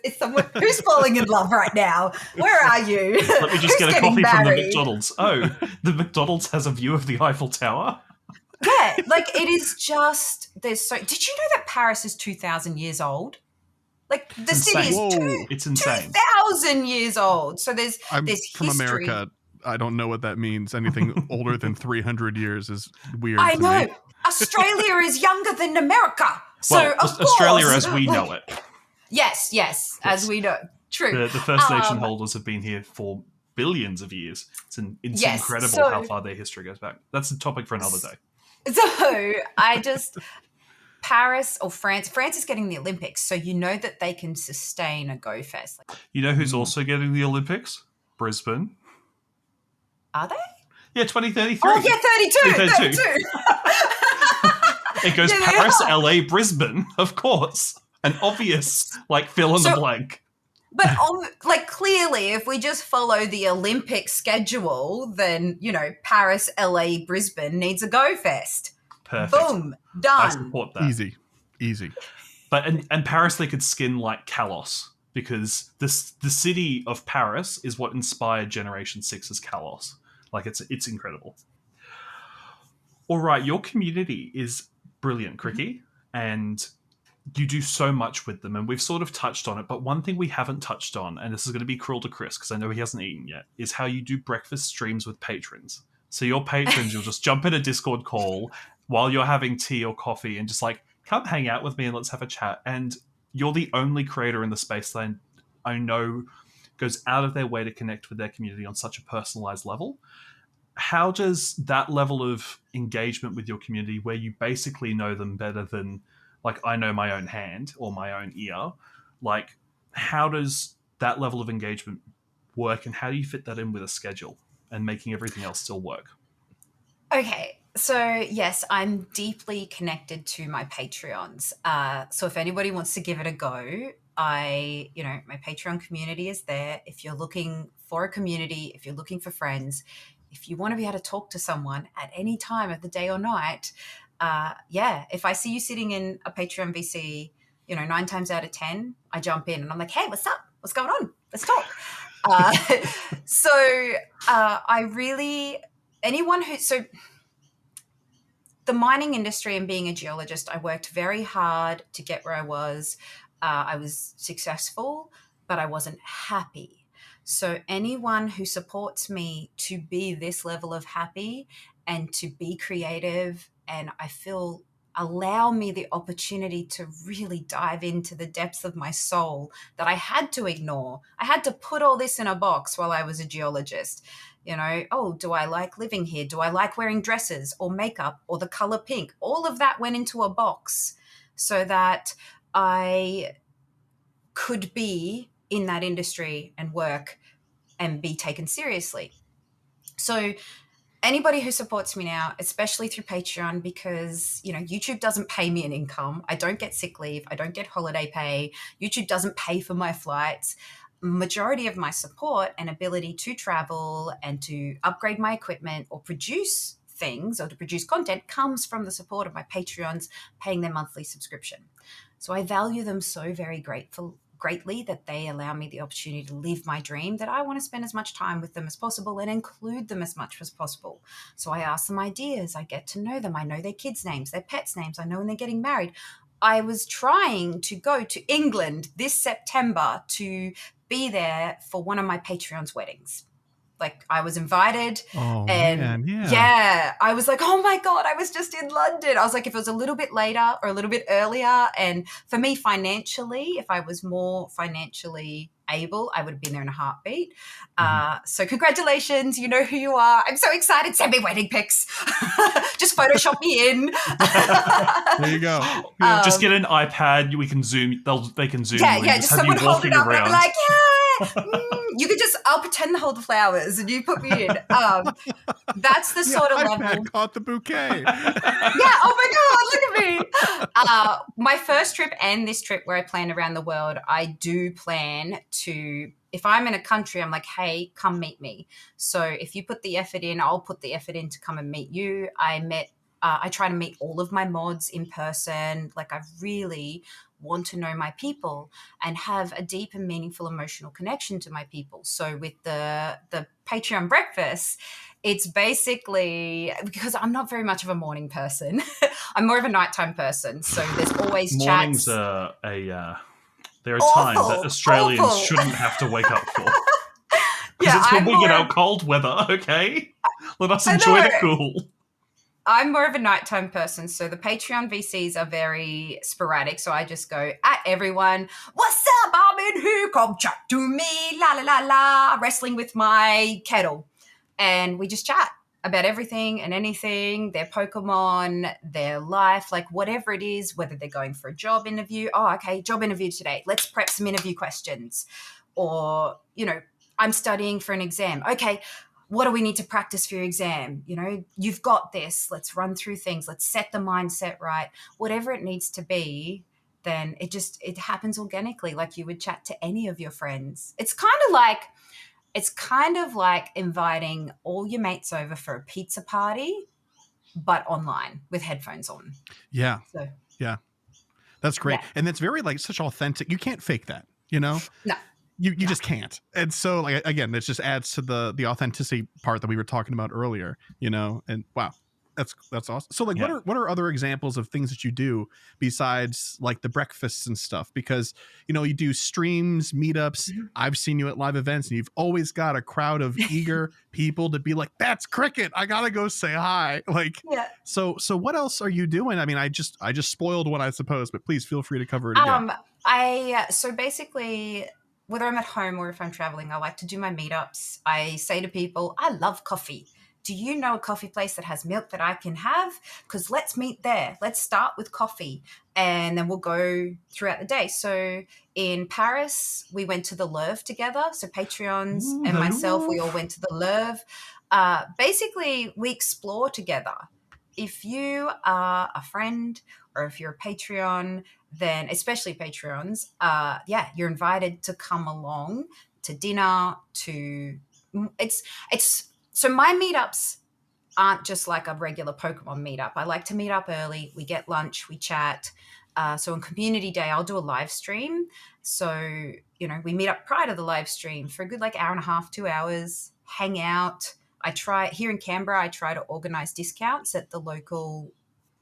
Is someone who's falling in love right now? Where are you? Let me just get a coffee from the McDonald's. Oh, the McDonald's has a view of the Eiffel Tower? Yeah, it is just, did you know that Paris is 2,000 years old? Like, the city is It's insane. 2,000 years old. So there's I'm from history. America. I don't know what that means. Anything older than 300 years is weird I to know. me. Australia is younger than America. So, Well, of course. Australia as we know it. Yes, as we know. True. The First Nation holders have been here for billions of years. It's incredible how far their history goes back. That's a topic for another day. So Paris or France is getting the Olympics, so you know that they can sustain a GOFest. You know who's also getting the Olympics? Brisbane. Are they? Yeah, 2033. Oh, yeah, 32. It goes Paris, LA, Brisbane, of course. An obvious, fill in the blank. But clearly, if we just follow the Olympic schedule, then, Paris, LA, Brisbane needs a GOFest. Perfect. Boom. Done. I support that. Easy. But and Paris they could skin like Kalos, because the city of Paris is what inspired Generation 6's Kalos. Like it's incredible. All right, your community is brilliant, Cricky, and you do so much with them, and we've sort of touched on it, but one thing we haven't touched on, and this is going to be cruel to Chris because I know he hasn't eaten yet, is how you do breakfast streams with patrons. So your patrons, you'll just jump in a Discord call while you're having tea or coffee and just like, come hang out with me and let's have a chat. And you're the only creator in the space that I know goes out of their way to connect with their community on such a personalized level. How does that level of engagement with your community, where you basically know them better than like I know my own hand or my own ear, like how does that level of engagement work, and how do you fit that in with a schedule and making everything else still work? Okay, so yes, I'm deeply connected to my Patreons. So if anybody wants to give it a go, my Patreon community is there. If you're looking for a community, if you're looking for friends, if you want to be able to talk to someone at any time of the day or night, if I see you sitting in a Patreon VC, 9 times out of 10, I jump in and I'm like, hey, what's up? What's going on? Let's talk. The mining industry and being a geologist, I worked very hard to get where I was. I was successful, but I wasn't happy. So anyone who supports me to be this level of happy and to be creative, and I feel allow me the opportunity to really dive into the depths of my soul that I had to ignore. I had to put all this in a box while I was a geologist. Do I like living here? Do I like wearing dresses or makeup or the color pink? All of that went into a box so that I could be in that industry and work and be taken seriously. So anybody who supports me now, especially through Patreon, because, YouTube doesn't pay me an income. I don't get sick leave. I don't get holiday pay. YouTube doesn't pay for my flights. Majority of my support and ability to travel and to upgrade my equipment or produce things or to produce content comes from the support of my Patreons paying their monthly subscription. So I value them so very greatly that they allow me the opportunity to live my dream, that I want to spend as much time with them as possible and include them as much as possible. So I ask them ideas. I get to know them. I know their kids' names, their pets' names. I know when they're getting married. I was trying to go to England this September to be there for one of my Patreon's weddings. Like I was invited I was like, oh my God, I was just in London. I was like, if it was a little bit later or a little bit earlier, and for me financially, if I was more financially able, I would have been there in a heartbeat. So congratulations, you know who you are. I'm so excited. Send me wedding pics. Just Photoshop me in. There you go. Just get an iPad. We can zoom. They can zoom. Yeah. Just someone hold it up and I'll be like, you could just. I'll pretend to hold the flowers and you put me in. That's the sort of level. Caught the bouquet. Oh my God, look at me. My first trip and this trip where I plan around the world, I do plan to, if I'm in a country, I'm like, hey, come meet me. So if you put the effort in, I'll put the effort in to come and meet you. I try to meet all of my mods in person. Like I really want to know my people and have a deep and meaningful emotional connection to my people. So with the Patreon breakfast, it's basically, because I'm not very much of a morning person. I'm more of a nighttime person. So there's always mornings chats. There are times that Australians shouldn't have to wake up for. Because it's when we get our cold weather, okay? Let us enjoy the cool. I'm more of a nighttime person, so the Patreon VCs are very sporadic. So I just go at everyone, what's up, I'm in here, come chat to me, la la la la, wrestling with my kettle. And we just chat about everything and anything, their Pokemon, their life, like whatever it is, whether they're going for a job interview. Oh, okay, job interview today. Let's prep some interview questions. Or, I'm studying for an exam. Okay, what do we need to practice for your exam? You've got this. Let's run through things. Let's set the mindset right. Whatever it needs to be, then it happens organically, like you would chat to any of your friends. It's kind of like inviting all your mates over for a pizza party, but online with headphones on. Yeah. So. Yeah. That's great. Yeah. And that's very like such authentic. You can't fake that, you know? No. You just can't. And so like again, this just adds to the authenticity part that we were talking about earlier, you know? And wow. That's awesome. So like what are other examples of things that you do besides like the breakfasts and stuff? Because you know, you do streams, meetups. I've seen you at live events and you've always got a crowd of eager people to be like, that's Cricket. I gotta go say hi. Like so what else are you doing? I mean, I just spoiled one, I suppose, but please feel free to cover it again. So basically, whether I'm at home or if I'm traveling, I like to do my meetups. I say to people, I love coffee. Do you know a coffee place that has milk that I can have? Because let's meet there. Let's start with coffee and then we'll go throughout the day. So in Paris, we went to the Louvre together. So Patreons and myself, we all went to the Louvre. Basically, we explore together. If you are a friend or if you're a Patreon, then especially Patreons, you're invited to come along to dinner, so my meetups aren't just like a regular Pokemon meetup. I like to meet up early. We get lunch, we chat. So on community day, I'll do a live stream. So, you know, we meet up prior to the live stream for a good like hour and a half, 2 hours, hang out. Here in Canberra, I try to organize discounts at the local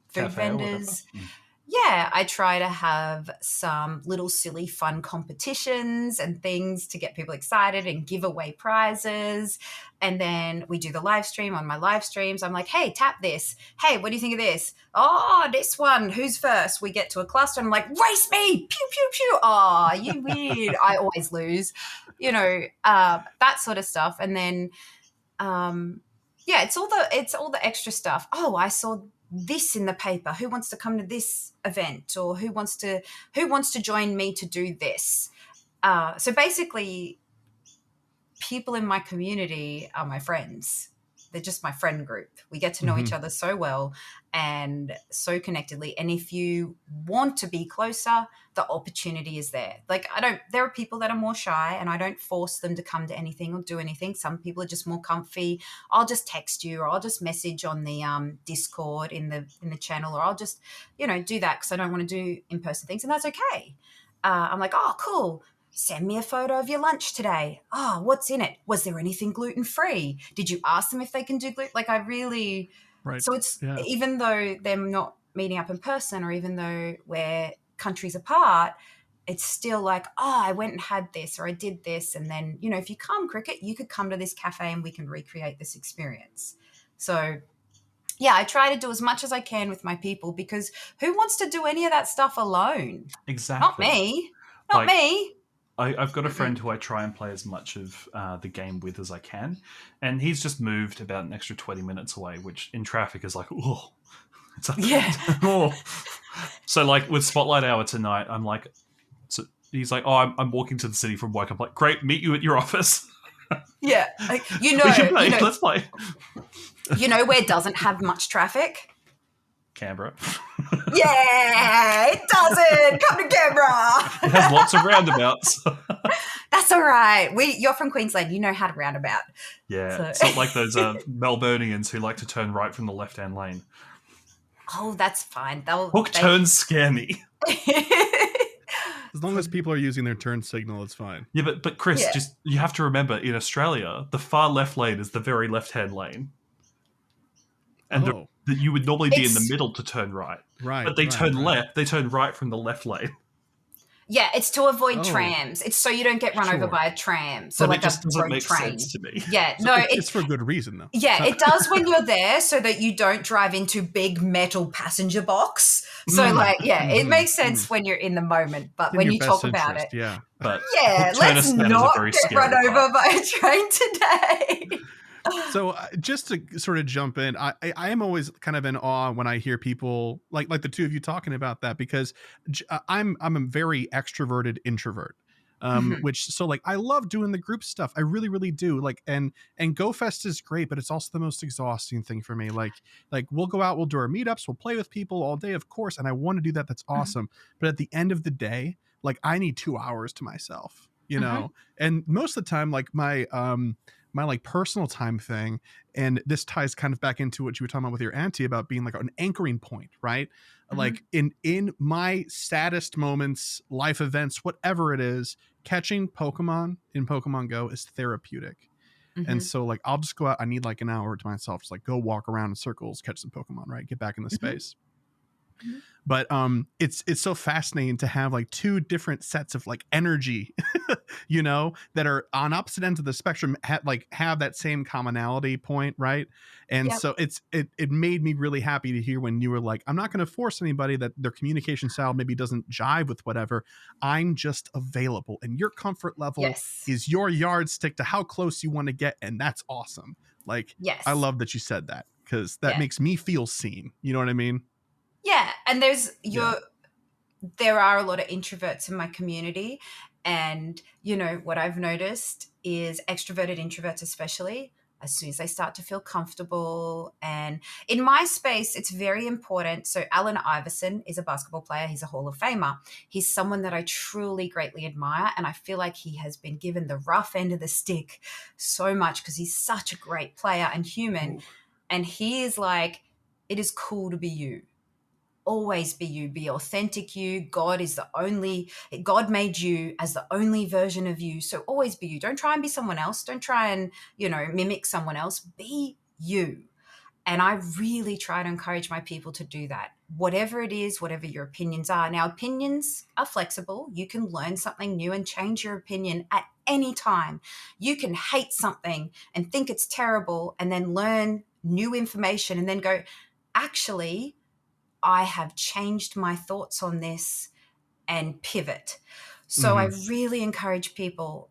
food Cafe vendors. Yeah, I try to have some little silly fun competitions and things to get people excited and give away prizes. And then we do the live stream. On my live streams, I'm like, hey, tap this. Hey, what do you think of this? Oh, this one. Who's first? We get to a cluster and I'm like, race me. Pew, pew, pew. Oh, you weird. I always lose. You know, that sort of stuff. And then, it's all the extra stuff. Oh, I saw this in the paper. Who wants to come to this event, or who wants to join me to do this? So basically, people in my community are my friends. They're just my friend group. We get to know each other so well and so connectedly. And if you want to be closer, the opportunity is there. Like there are people that are more shy and I don't force them to come to anything or do anything. Some people are just more comfy. I'll just text you or I'll just message on the Discord in the channel, or I'll just, you know, do that because I don't want to do in-person things, and that's okay. I'm like, oh, cool. Send me a photo of your lunch today. Oh, what's in it? Was there anything gluten-free? Did you ask them if they can do gluten? Like I really, right. So it's, even though they're not meeting up in person or even though we're countries apart, it's still like, oh, I went and had this or I did this. And then, you know, if you come Cricket, you could come to this cafe and we can recreate this experience. So yeah, I try to do as much as I can with my people because who wants to do any of that stuff alone? Exactly. Not me. Not me. I've got a friend who I try and play as much of the game with as I can, and he's just moved about an extra 20 minutes away, which in traffic is like, oh, it's like, oh. So like with Spotlight Hour tonight, I'm like, so he's like, oh, I'm walking to the city from work. I'm like, great, meet you at your office. Yeah, you know, we can play. Let's play. You know where doesn't have much traffic? Canberra. Yeah, it doesn't. Come to Canberra. It has lots of roundabouts. That's all right. You're from Queensland. You know how to roundabout. Yeah, so. It's not like those Melburnians who like to turn right from the left-hand lane. Oh, that's fine. Turns scare me. As long as people are using their turn signal, it's fine. Yeah, but Chris, just you have to remember, in Australia, the far left lane is the very left-hand lane. And that you would normally be in the middle to turn right. Right. But they turn left. They turn right from the left lane. Yeah, it's to avoid trams. It's so you don't get run over by a tram. So but like it just doesn't make train. sense to me. Yeah, so no, it's for good reason though. Yeah, it does when you're there, so that you don't drive into big metal passenger box. So it makes sense when you're in the moment, but when you talk about it, but let's not get run over by a train today. So just to sort of jump in, I am always kind of in awe when I hear people like the two of you talking about that, because I'm a very extroverted introvert, which so like I love doing the group stuff. I really, really do. Like and GoFest is great, but it's also the most exhausting thing for me. Like we'll go out, we'll do our meetups, we'll play with people all day, of course, and I want to do that. That's awesome. But at the end of the day, like I need 2 hours to myself, you know. And most of the time, like my my like personal time thing, and this ties kind of back into what you were talking about with your auntie about being like an anchoring point, right? Like in my saddest moments, life events, whatever it is, catching Pokemon in Pokemon Go is therapeutic. And so like I'll just go out, I need like an hour to myself, just like go walk around in circles, catch some Pokemon, right? Get back in the space. But it's so fascinating to have like two different sets of like energy, you know, that are on opposite ends of the spectrum, have that same commonality point, right? And so it made me really happy to hear when you were like, I'm not going to force anybody that their communication style maybe doesn't jive with whatever. I'm just available, and your comfort level is your yardstick to how close you want to get, and that's awesome. Like, I love that you said that, because that makes me feel seen. You know what I mean? Yeah, and there are a lot of introverts in my community, and you know what I've noticed is extroverted introverts, especially, as soon as they start to feel comfortable. And in my space, it's very important. So Allen Iverson is a basketball player. He's a Hall of Famer. He's someone that I truly greatly admire, and I feel like he has been given the rough end of the stick so much because he's such a great player and human. Ooh. And he is like, it is cool to be you. Always be you, be authentic you. God made you as the only version of you. So always be you. Don't try and be someone else. Don't try and, mimic someone else. Be you. And I really try to encourage my people to do that. Whatever it is, whatever your opinions are. Now, opinions are flexible. You can learn something new and change your opinion at any time. You can hate something and think it's terrible and then learn new information and then go, actually, I have changed my thoughts on this and pivot. So I really encourage people,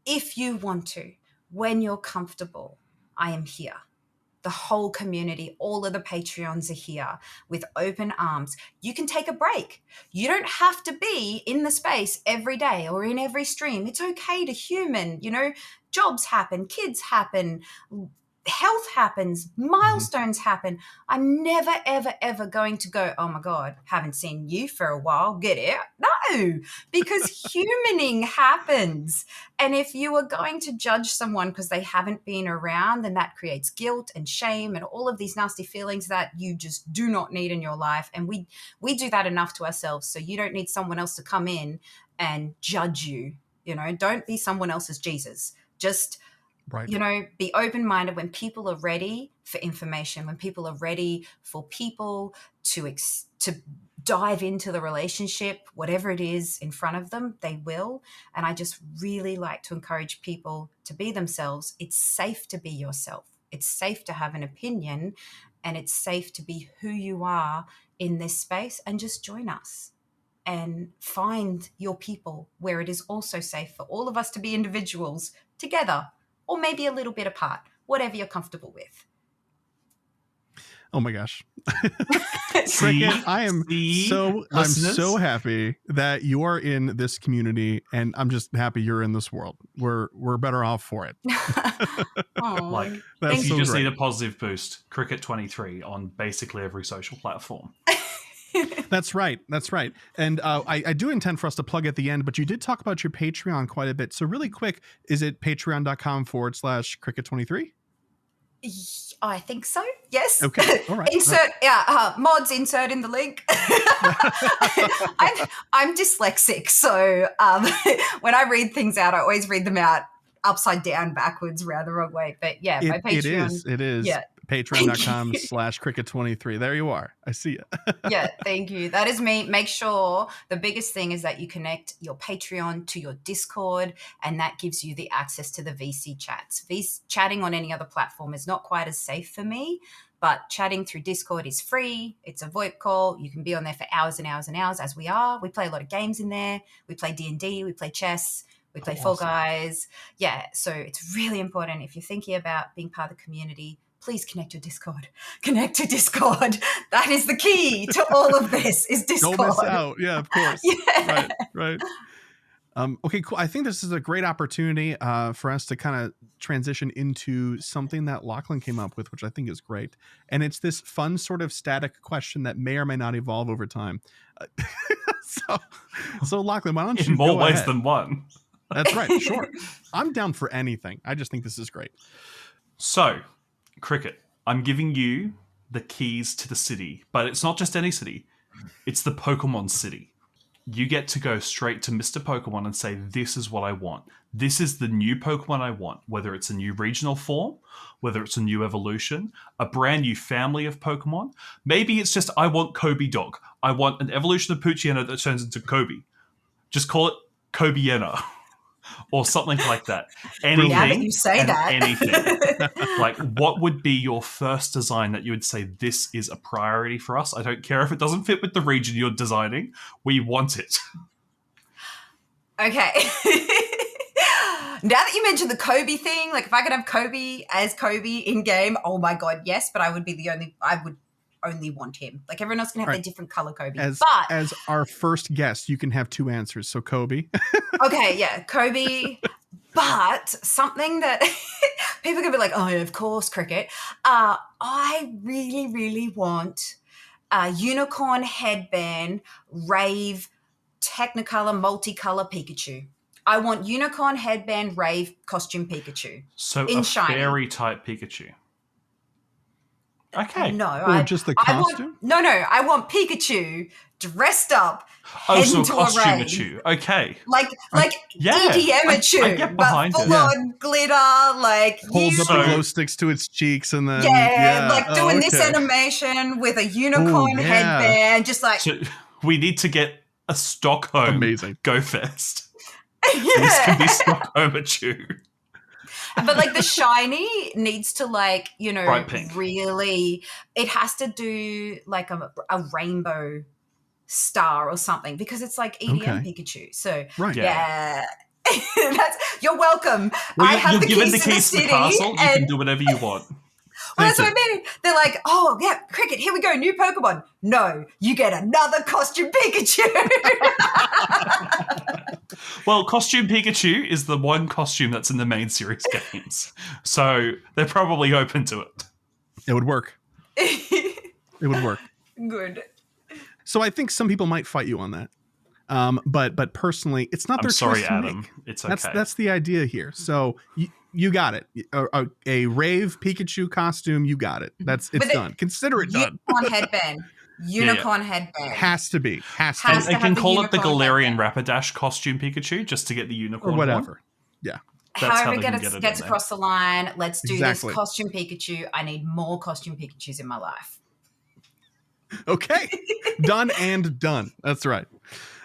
if you want to, when you're comfortable, I am here. The whole community, all of the Patreons are here with open arms. You can take a break. You don't have to be in the space every day or in every stream. It's okay to human, jobs happen, kids happen, health happens, milestones happen. I'm never, ever, ever going to go, oh my God, haven't seen you for a while, get out. No, because humaning happens. And if you are going to judge someone because they haven't been around, then that creates guilt and shame and all of these nasty feelings that you just do not need in your life. And we do that enough to ourselves. So you don't need someone else to come in and judge you. Don't be someone else's Jesus. Just be open-minded when people are ready for information, when people are ready for people to dive into the relationship, whatever it is in front of them, they will. And I just really like to encourage people to be themselves. It's safe to be yourself. It's safe to have an opinion, and it's safe to be who you are in this space, and just join us and find your people where it is also safe for all of us to be individuals together, or maybe a little bit apart, whatever you're comfortable with. Oh my gosh. Cricket, I'm so happy that you are in this community, and I'm just happy you're in this world. We're better off for it. If you just need a positive boost, Cricket 23 on basically every social platform. That's right. And I do intend for us to plug at the end, but you did talk about your Patreon quite a bit. So really quick, is it patreon.com/cricket23? I think so. Yes. Okay. All right. Mods insert in the link. I'm dyslexic, so when I read things out, I always read them out upside down, backwards, round the wrong way. But yeah, my Patreon. It is. Yeah. Patreon.com/cricket23. There you are. I see it. Yeah, thank you. That is me. Make sure the biggest thing is that you connect your Patreon to your Discord, and that gives you the access to the VC chats. Chatting on any other platform is not quite as safe for me, but chatting through Discord is free. It's a VoIP call. You can be on there for hours and hours and hours, as we are. We play a lot of games in there. We play D&D. We play chess. We play Fall Guys. Yeah, so it's really important if you're thinking about being part of the community. Please connect to Discord. Connect to Discord. That is the key to all of this, is Discord. Don't miss out. Yeah, of course. Yeah. Right. Okay, cool. I think this is a great opportunity for us to kind of transition into something that Lachlan came up with, which I think is great. And it's this fun sort of static question that may or may not evolve over time. So Lachlan, why don't you in more go ways ahead? than one? That's right. Sure. I'm down for anything. I just think this is great. So, Cricket, I'm giving you the keys to the city, but it's not just any city. It's the Pokemon City. You get to go straight to Mr. Pokemon and say, this is what I want. This is the new Pokemon I want, whether it's a new regional form, whether it's a new evolution, a brand new family of Pokemon. Maybe it's just, I want Kobe Dog. I want an evolution of Poochyena that turns into Kobe. Just call it Kobiena or something like that. Anything. Yeah, that you say that. Anything. Like, what would be your first design that you would say, this is a priority for us? I don't care if it doesn't fit with the region you're designing. We want it. Okay. Now that you mentioned the Kobe thing, like if I could have Kobe as Kobe in game, oh my God, yes, but I would only want him. Like everyone else can have their different color Kobe. As our first guest, you can have two answers. So Kobe. Okay, yeah, Kobe. But something that people can be like, oh, yeah, of course, Cricket. I really, really want a unicorn headband, rave, Technicolor, multicolor Pikachu. I want unicorn headband, rave, costume Pikachu. So in a shiny. fairy type Pikachu. Okay. No, just the costume? I want Pikachu dressed up. Oh, so into a costume rave. Pikachu. Okay. Like Yeah, EDM-achu, I get but behind it. full on glitter, like Holds up So- the glow sticks to its cheeks and then doing this animation with a unicorn headband, just like So we need to get a Stockholm Amazing. Go Fest. This can be Stockholm-achu. But like the shiny needs to like, Bright pink. really, it has to do like a rainbow star or something because it's like EDM Pikachu. So Right. yeah. You're welcome. Well, I have you're the given keys the to keys the to the city castle. You and can do whatever you want. well, that's what I mean. They're like, oh, yeah, Cricket, here we go, new Pokemon. No, you get another costume Pikachu. Well, costume Pikachu is the one costume that's in the main series games. So they're probably open to it. It would work. It would work. Good. So I think some people might fight you on that. But personally, it's not I'm their sorry, choice to Adam. make. It's okay. That's the idea here. So you got it. A rave Pikachu costume, you got it. It's done. Consider it done. Unicorn headband. Unicorn headband. Has to be. Has to Has be. to They have can the call it the unicorn Galarian headband. Rapidash costume Pikachu just to get the unicorn Or whatever. one. Yeah. That's how However they can it get it gets in there. across the line, let's do Exactly. this costume Pikachu. I need more costume Pikachus in my life. Okay. Done and done. That's right.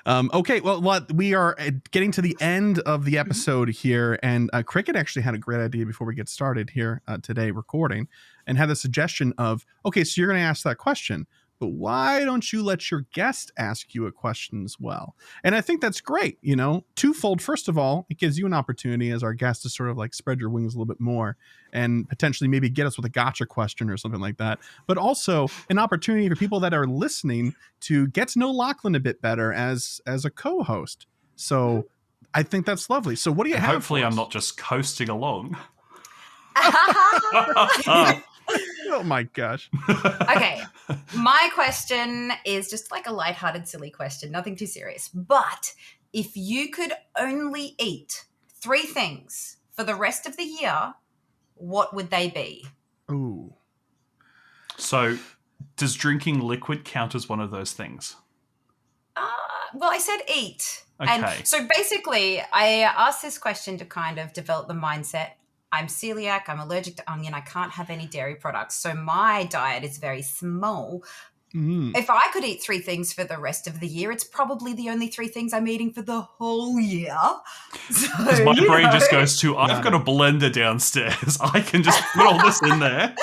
Okay, well, we are getting to the end of the episode here, and Cricket actually had a great idea before we get started here today recording, and had the suggestion of, okay, so you're going to ask that question, but why don't you let your guest ask you a question as well? And I think that's great, twofold. First of all, it gives you an opportunity as our guest to sort of like spread your wings a little bit more and potentially maybe get us with a gotcha question or something like that. But also an opportunity for people that are listening to get to know Lachlan a bit better as a co-host. So I think that's lovely. So what do you have? Hopefully for us? I'm not just coasting along. Oh my gosh. Okay, my question is just like a lighthearted, silly question, nothing too serious. But if you could only eat 3 things for the rest of the year, what would they be? Ooh. So does drinking liquid count as one of those things? Well, I said eat. Okay. And so basically, I asked this question to kind of develop the mindset. I'm celiac, I'm allergic to onion, I can't have any dairy products. So my diet is very small. If I could eat 3 things for the rest of the year, it's probably the only 3 things I'm eating for the whole year. Because So, my brain just know, goes to, I've got a blender downstairs. I can just put all this in there.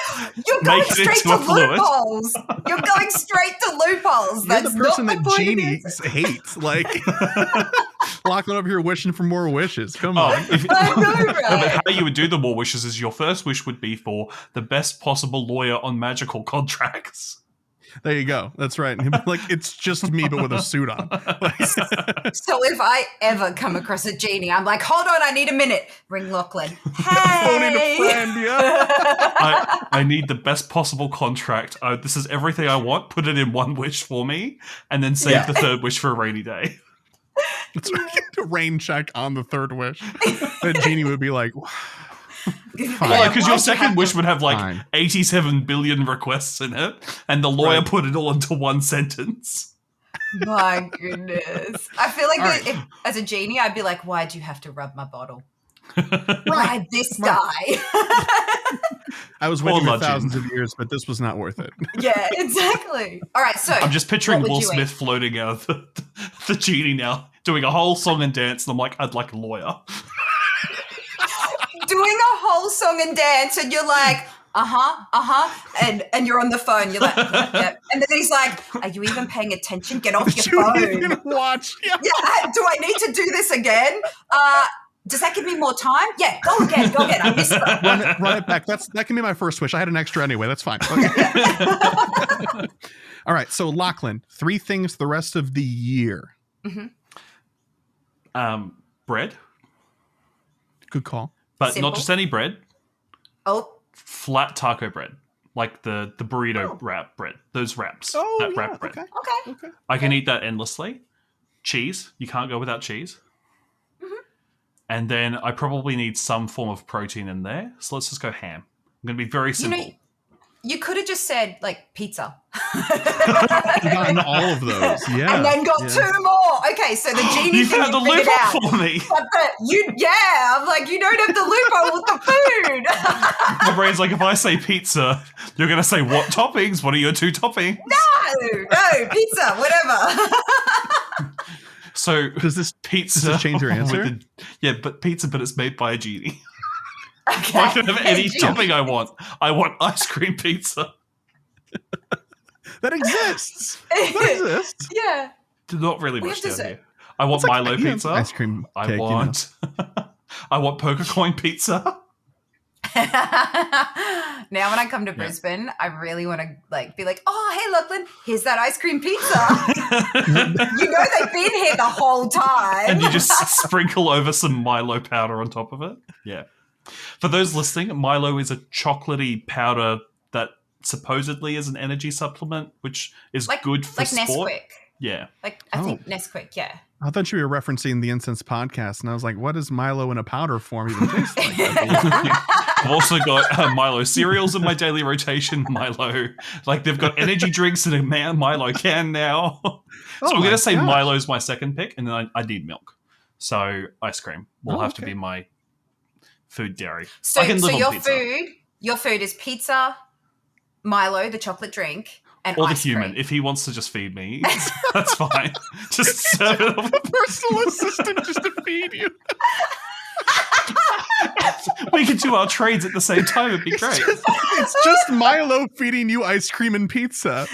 You're going make it straight into a to fluid. loopholes. You're going straight to loopholes. You're That's the person not that the point of Jeannie this. hates. Like, Lachlan over here wishing for more wishes. Come Oh, on. I know, No, but right? how you would do the more wishes is your first wish would be for the best possible lawyer on magical contracts. There you go. That's right. And he'd be like, it's just me, but with a suit on. Like, So if I ever come across a genie, I'm like, hold on, I need a minute. Ring Lachlan. phone in a Hey. friend, yeah. I need the best possible contract. This is everything I want. Put it in one wish for me, and then save Yeah. the third wish for a rainy day. It's like a rain check on the third wish. The genie would be like, fine. Well, because your Why'd you second have wish to- would have like Fine. 87 billion requests in it, and the lawyer Right. put it all into one sentence. My goodness. I feel like All right. if, as a genie, I'd be like, why'd you have to rub my bottle? Right. Why'd this Right. guy? I was Poor waiting for Lachlan. thousands of years, but this was not worth it. Yeah, exactly. All right, so I'm just picturing what would Will you Smith floating out of the genie now, doing a whole song and dance, and I'm like, I'd like a lawyer. doing a whole song and dance, and you're like, and you're on the phone. You're like, yep. And then he's like, are you even paying attention? Get off Did your you phone. even watch? Yeah. Yeah, do I need to do this again? Does that give me more time? Yeah, go again. I missed that. Run it back. That can be my first wish. I had an extra anyway. That's fine. Okay. All right. So Lachlan, 3 things the rest of the year. Bread, Good call. but Simple. not just any bread. Oh, Flat taco bread, like the burrito wrap bread. Those wraps. Oh, that yeah. wrap bread. Okay. okay. Okay. I can eat that endlessly. Cheese. You can't go without cheese. And then I probably need some form of protein in there. So let's just go ham. I'm going to be very simple. You could have just said like pizza. You gotten all of those. Yeah. And then got 2 more. Okay, so the genie You thing found the you figured out. loophole for me. But I'm like, you don't have the loophole with the food. My brain's like, if I say pizza, you're going to say what toppings? What are your 2 toppings? No, pizza, whatever. So Does this pizza change your answer? but pizza, but it's made by a genie. Okay. I can have any Genie. topping I want. I want ice cream pizza. that exists? That exists. Yeah. Not really We much have to down say- here. I want It's like, Milo yeah, pizza. ice cream I cake, want. I want poker coin pizza. Now when I come to Brisbane, I really want to be like, oh, hey, Lachlan, here's that ice cream pizza. You know they've been here the whole time. And you just sprinkle over some Milo powder on top of it. Yeah. For those listening, Milo is a chocolatey powder that supposedly is an energy supplement, which is good for like sport. Nesquik. Yeah. Like I think Nesquik, yeah. I thought you were referencing the Incense podcast, and I was like, what does Milo in a powder form even taste like? I've also got Milo cereals in my daily rotation. Milo, like they've got energy drinks in a Milo can now. So I'm going to say Milo's my second pick, and then I need milk. So ice cream will have to be my food dairy. So, I can live on your pizza. your food is pizza, Milo, the chocolate drink, and Or the ice human. cream. If he wants to just feed me, that's fine. Just serve it off. Personal assistant just to feed you. We could do our trades at the same time. It'd be great. It's just Milo feeding you ice cream and pizza.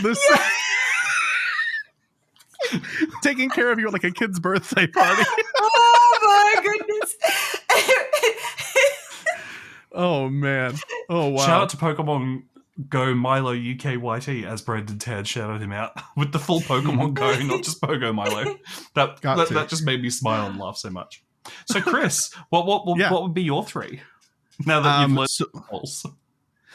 Taking care of you at like a kid's birthday party. Oh my goodness. Oh man. Oh wow. Shout out to Pokemon Go Milo UKYT, as Brandon Tad shouted him out with the full Pokemon Go, not just Pogo Milo. That just made me smile and laugh so much. So Chris, what would be your 3? Now that you've learned the rules.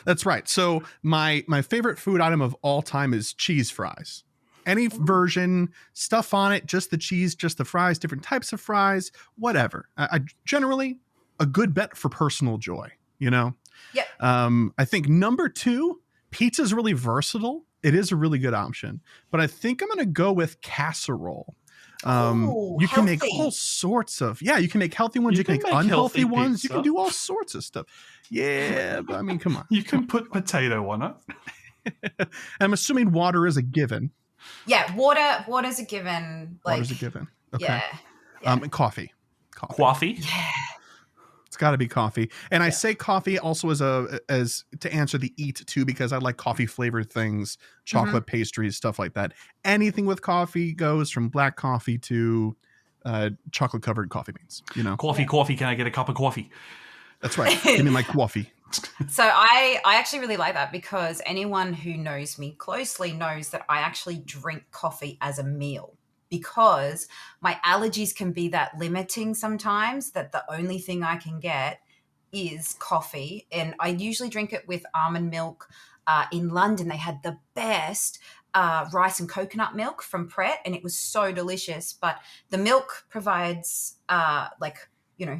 That's right. So my favorite food item of all time is cheese fries. Any version, stuff on it, just the cheese, just the fries, different types of fries, whatever. I generally a good bet for personal joy, you know? Yep. I think number 2, pizza is really versatile. It is a really good option, but I think I'm going to go with casserole. You can make all sorts of, you can make healthy ones. You can make unhealthy ones. Pizza. You can do all sorts of stuff. Yeah. But I mean, come on. You can put potato on it. I'm assuming water is a given. Yeah, water's a given. Like, Water's a given. Okay. Yeah. And coffee. Coffee. Yeah. It's got to be coffee. And I say coffee also as to answer the eat too, because I like coffee flavored things, chocolate pastries, stuff like that. Anything with coffee goes, from black coffee to chocolate covered coffee beans, you know? Coffee. Can I get a cup of coffee? That's right. Give me my coffee. So I actually really like that, because anyone who knows me closely knows that I actually drink coffee as a meal, because my allergies can be that limiting sometimes, that the only thing I can get is coffee. And I usually drink it with almond milk. In London, they had the best rice and coconut milk from Pret, and it was so delicious. But the milk provides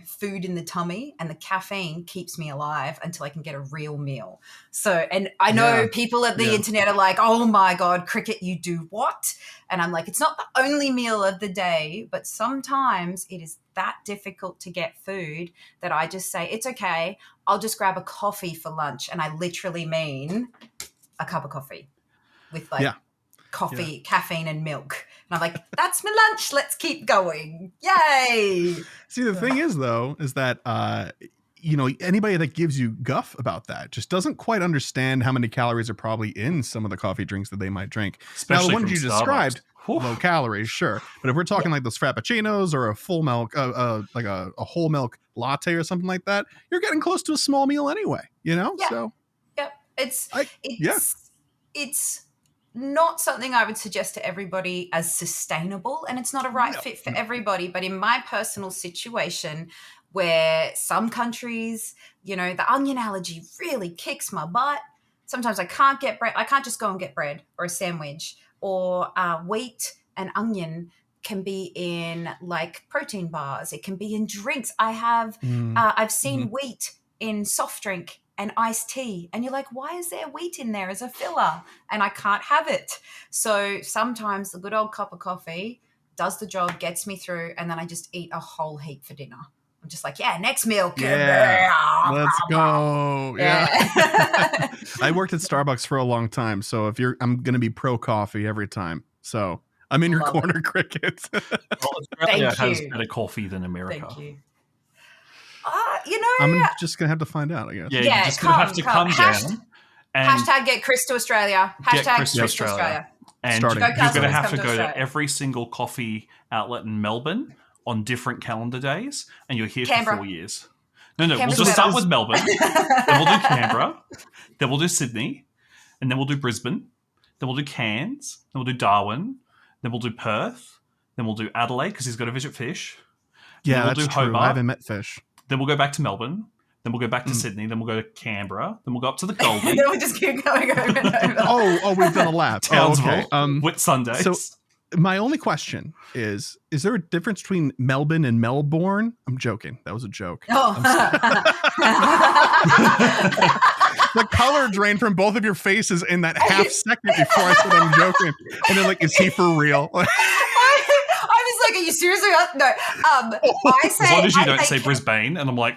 food in the tummy, and the caffeine keeps me alive until I can get a real meal. So, and I know people at the internet are like, oh my God, Kriket, you do what? And I'm like, it's not the only meal of the day, but sometimes it is that difficult to get food that I just say, it's okay, I'll just grab a coffee for lunch. And I literally mean a cup of coffee with coffee, caffeine and milk. And I'm like, that's my lunch. Let's keep going. Yay. See, the thing is, though, is that, anybody that gives you guff about that just doesn't quite understand how many calories are probably in some of the coffee drinks that they might drink. Especially now, the ones from you Starbucks. described, low calories, sure. But if we're talking like those frappuccinos or a full milk, like a whole milk latte or something like that, you're getting close to a small meal anyway, Yeah. So, it's not something I would suggest to everybody as sustainable, and it's not a right fit for everybody. But in my personal situation, where some countries, the onion allergy really kicks my butt. Sometimes I can't get bread. I can't just go and get bread or a sandwich, or wheat and onion can be in like protein bars. It can be in drinks. I've seen wheat in soft drink and iced tea, and you're like, why is there wheat in there as a filler? And I can't have it. So sometimes the good old cup of coffee does the job, gets me through, and then I just eat a whole heap for dinner. I'm just like, next meal. Let's go. Yeah. I worked at Starbucks for a long time, so I'm going to be pro coffee every time. So I'm in your corner, Kriket. Australia has better coffee than America. Thank you. I'm just going to have to find out, I guess. Yeah, you're just going to have to come down. And hashtag get Chris to Australia. Hashtag Chris to Australia. And Starting. you're going to have to go Australia. to every single coffee outlet in Melbourne on different calendar days, and you're here Canberra. for 4 years. No, Canberra's we'll just start better. with Melbourne, then we'll do Canberra, then we'll do Sydney, and then we'll do Brisbane, then we'll do Cairns, then we'll do Darwin, then we'll do Perth, then we'll do Adelaide because he's got to visit fish. Yeah, we'll that's do true. Hobart. I haven't met fish. Then we'll go back to Melbourne. Then we'll go back to Sydney. Then we'll go to Canberra. Then we'll go up to the Goldie. Then we'll just keep going over and over. Oh, we've done a lap. Townsville. Okay. Whit Sundays. So my only question is there a difference between Melbourne and Melbourne? I'm joking. That was a joke. Oh. The color drained from both of your faces in that half second before I said I'm joking. And then like, is he for real? I was like, are you seriously? No. I say, as long as you I don't say Brisbane, and I'm like,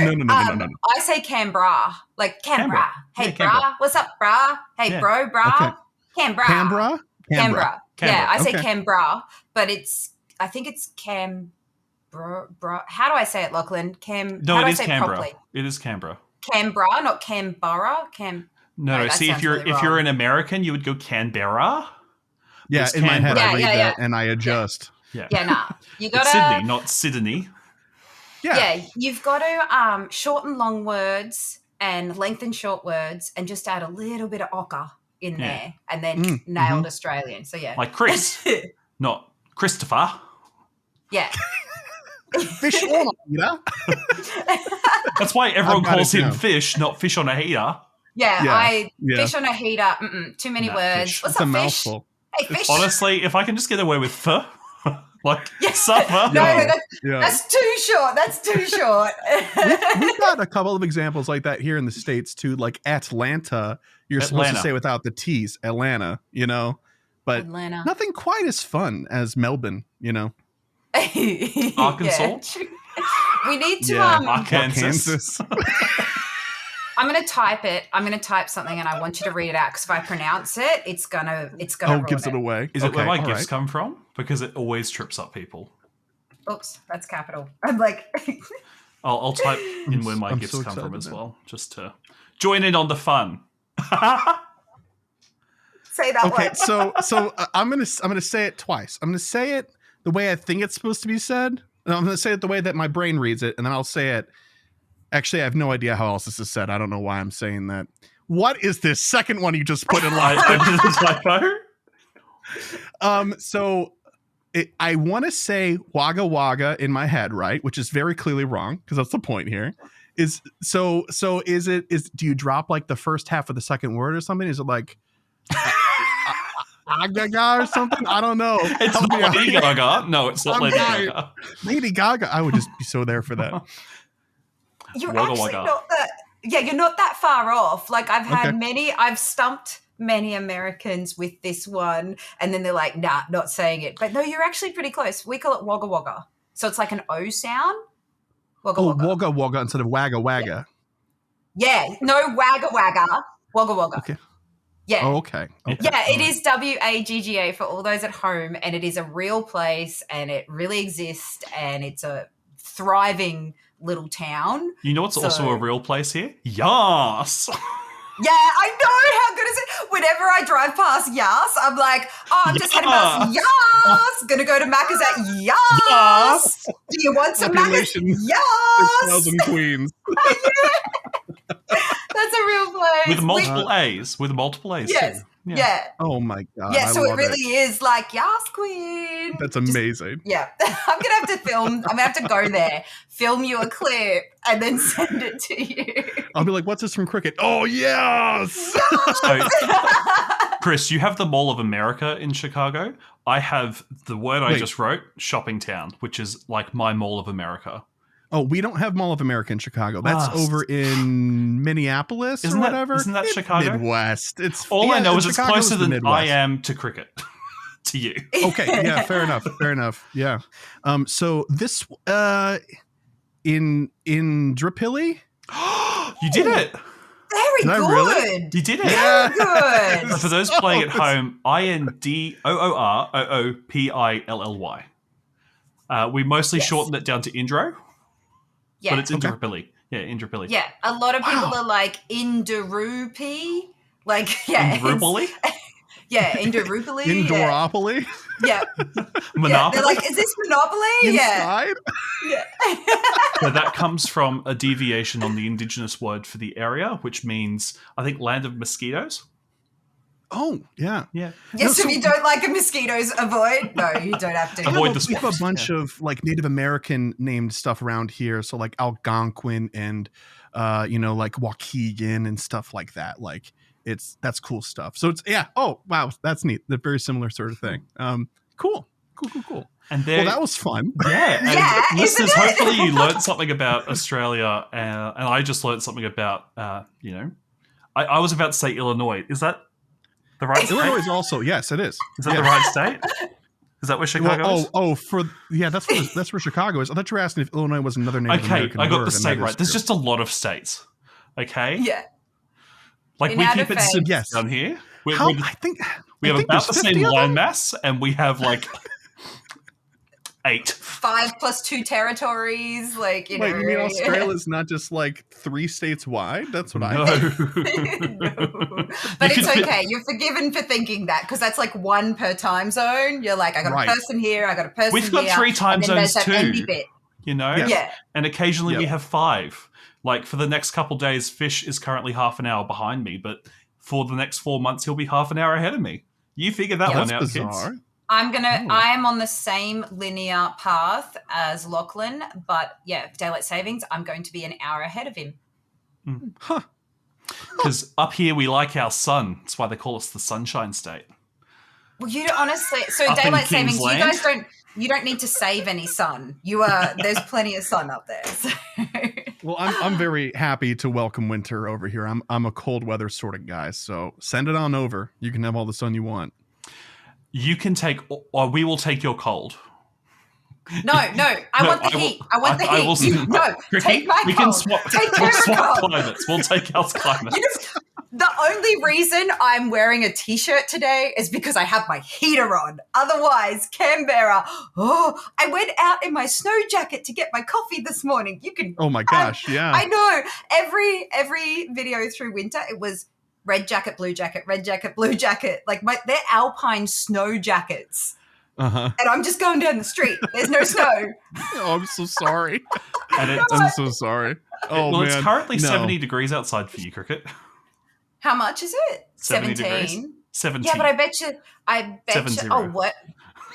No. I say Canberra. Like Canberra. Hey, Yeah, brah. Canberra. What's up, brah? Hey, Yeah. bro, brah. Okay. Canberra. Canberra? Canberra. Yeah, I say Okay. Canberra, but I think it's Canberra. How do I say it, Lachlan? How no, do it I is say Canberra. properly? It is Canberra. Canberra, not Canberra. No, that see, sounds if you're really if you're wrong. an American, you would go Canberra. Yeah, It's in my head, Canberra. I read Yeah. that and I adjust. Yeah, Yeah, nah. You it's gotta Sydney, not Sydney. Yeah, you've got to shorten long words and lengthen short words and just add a little bit of ochre in Yeah. there, and then nailed Australian. So yeah, Like Chris, not Christopher. yeah. Fish on eater. That's why everyone I've got calls it him down. Fish, not Fish on a Heater. Yeah, Yeah. fish on a heater. Too many Nah, words. fish. What's It's a up, fish? mouthful. Hey, fish. Honestly, if I can just get away with pho, like Yeah. supper. No, Yeah. that's too short. That's too short. We've got a couple of examples like that here in the States too. Like Atlanta, you're supposed to Atlanta. say without the T's, Atlanta, but Atlanta. nothing quite as fun as Melbourne, Arkansas? Yeah, true. We need to. Yeah. Arkansas. I'm gonna type it. I'm gonna type something, and I want you to read it out because if I pronounce it, it's gonna. Oh, ruin gives it away. Is it where my all gifts right. come from? Because it always trips up people. Oops, that's capital. I'm like, I'll type in where my I'm gifts so come from excited as now. well, just to join in on the fun. say that Okay, word. so I'm gonna say it twice. I'm gonna say it the way I think it's supposed to be said, and I'm gonna say it the way that my brain reads it, and then I'll say it. Actually, I have no idea how else this is said. I don't know why I'm saying that. What is this second one you just put in line? I did a typo. So I want to say Wagga Wagga in my head, right? Which is very clearly wrong because that's the point here. Is do you drop like the first half of the second word or something? Is it like Gaga or something. I don't know. It's Help not me out Lady here. Gaga. No, it's not I'm Lady dying. Gaga. Lady Gaga. I would just be so there for that. You're Wagga actually wagga. not that. Yeah, you're not that far off. Like Okay. I've stumped many Americans with this one, and then they're like, "Nah, not saying it." But no, you're actually pretty close. We call it wagga wagga, so it's like an O sound. Wagga Oh, wagga. wagga wagga instead of wagga wagga. Yeah, no wagga wagga, wagga wagga. Okay. Yeah. Oh, okay. Okay. Yeah, it All is WAGGA for all those at home, and it is a real place, and it really exists, and it's a thriving little town. You know what's So- also a real place here? Yas. Yeah, I know. How good is it? Whenever I drive past Yas, I'm like, oh, I'm just heading past Yas. Gonna go to Macca's at Yas. Yas. Do you want some Macca's? Population Yas. 6,000 queens. That's a real place. With multiple A's. With multiple A's. Yes. Too. Yeah. Oh my god. Yeah, I so it love really is like Yas Queen. That's Just- amazing. yeah. I'm gonna have to film. I'm gonna have to go there, film you a clip, and then send it to you. I'll be like, what's this from Cricket? Oh yes. So, Chris, you have the Mall of America in Chicago. I have the word I Wait. just wrote, Shopping Town, which is like my Mall of America. Oh, we don't have Mall of America in Chicago. That's Ah, over in Minneapolis Isn't or that- whatever. isn't that It's Chicago? Midwest. It's All I yeah, know is it's Chicago's closer the than I Midwest. am to Cricket. To you. Okay, yeah, fair enough. Fair enough. Yeah. So this in Drapilli? You did it. Very Did I good. really? You did it. Yeah. Very So good. for those playing at home, INDOOROOPILLY. We mostly Yes. shortened it down to Indro, Yeah. but it's Okay. Indrapilli. Yeah, Indrapilli. Yeah, a lot of people Wow. are like Indooroopy, like yeah, Indrapilli? yeah, Indooroopily, Indoropoly? yeah, yeah. Monopoly. They're like, is this Monopoly? Yeah, Inside? yeah. So that comes from a deviation on the indigenous word for the area, which means, I think, land of mosquitoes. Oh, yeah. Yeah. Yes, No, if you don't like a mosquitoes, avoid. No, you don't have to. Avoid the We have a swamps. bunch of like Native American named stuff around here. So like Algonquin and like Waukegan and stuff like that. Like that's cool stuff. So it's oh wow, that's neat. They're very similar sort of thing. Cool. And there, Well, that was fun. yeah. And Yeah, listeners, isn't it? hopefully you learned something about Australia, and I just learned something about, I was about to say Illinois. Is that the right state? Illinois is also, yes, it is. Is that Yes. the right state? Is that where Chicago is? That's where Chicago is. I thought you were asking if Illinois was another Native Okay, American I got word, the and state that right. is There's true. just a lot of states. Okay? Yeah, Like In we our keep it defense- simple Yes. down here. We How, have I think about the there's same 50 of them? landmass, and we have like 8. 5 + 2 territories, like you Wait, know. you mean Australia's not just like 3 states wide? That's what I No. No. But You it's could fit- okay. You're forgiven for thinking that because that's like 1 per time zone. You're like, I got Right. a person here, I got a person We've got here. 3 time and then there's zones that envy too. bit. You know? Yes. Yeah. And occasionally we Yep. have 5. Like for the next couple days, Fish is currently half an hour behind me, but for the next 4 months, he'll be half an hour ahead of me. You figure that Yeah. one That's out, bizarre. kids. Oh. I am on the same linear path as Lachlan, but yeah, daylight savings, I'm going to be an hour ahead of him. Huh. Because up here we like our sun. That's why they call us the Sunshine State. Well, you don't honestly. So Up in daylight savings, King's you Land? guys don't. You don't need to save any sun. There's plenty of sun up there. So. Well, I'm very happy to welcome winter over here. I'm a cold weather sort of guy, so send it on over. You can have all the sun you want. You can take, or we will take your cold. No, I want the heat. I want the I will- heat. No, take my we cold. can swap. Take We'll care of swap cold. climates. We'll take our climates. You know, the only reason I'm wearing a t-shirt today is because I have my heater on. Otherwise, Canberra, I went out in my snow jacket to get my coffee this morning. You can Oh my gosh, yeah. I know. Every video through winter, it was red jacket, blue jacket, red jacket, blue jacket. Like they're alpine snow jackets. Uh-huh. And I'm just going down the street. There's no snow. Oh, I'm so sorry. And it's, I'm so sorry. Oh well, man. it's currently No. 70 degrees outside for you, Cricket. How much is it? 70 degrees. 70. Yeah, but I bet you. 70. Oh, what?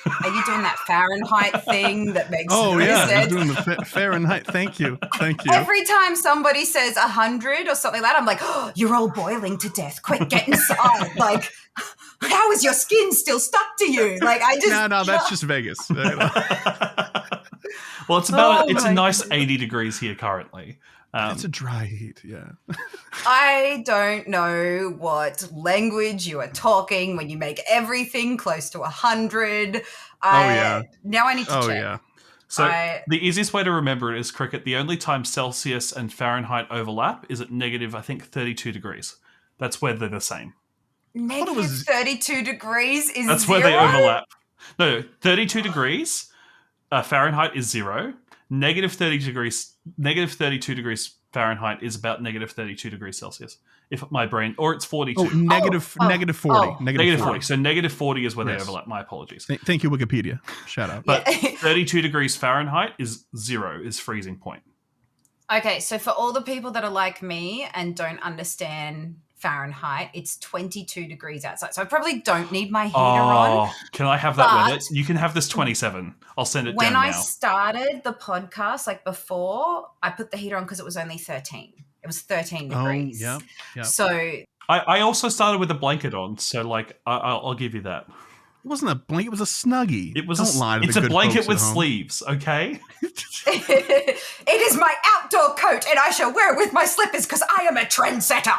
Are you doing that Fahrenheit thing that makes Oh no yeah, sense? you're doing the Fahrenheit. Thank you. Every time somebody says 100 or something like that, I'm like, oh, you're all boiling to death. Quick, get inside. Like, how is your skin still stuck to you? Like, I just No, that's just Vegas. Well, it's a nice 80 degrees here currently. It's a dry heat, yeah. I don't know what language you are talking when you make everything close to 100. Yeah. Now I need to check. Yeah. So the easiest way to remember it is, Cricket, the only time Celsius and Fahrenheit overlap is at negative, I think, 32 degrees. That's where they're the same. Negative 32 degrees is That's zero? where they overlap. No, 32 degrees Fahrenheit is 0. Negative 32 degrees Fahrenheit is about negative 32 degrees Celsius. If my brain, or it's 42. Negative 40. Negative 40. So negative 40 is where they overlap. My apologies. Thank you, Wikipedia. Shout out. But 32 degrees Fahrenheit is 0, is freezing point. Okay, so for all the people that are like me and don't understand Fahrenheit, it's 22 degrees outside. So I probably don't need my heater on. Can I have that weather? You can have this 27. I'll send it down now. When I started the podcast, like before, I put the heater on because it was only 13. It was 13 degrees. Yeah. So I also started with a blanket on, so like I'll give you that. It wasn't a blanket, it was a snuggie. It's a blanket with sleeves, okay? It is my outdoor coat and I shall wear it with my slippers because I am a trendsetter.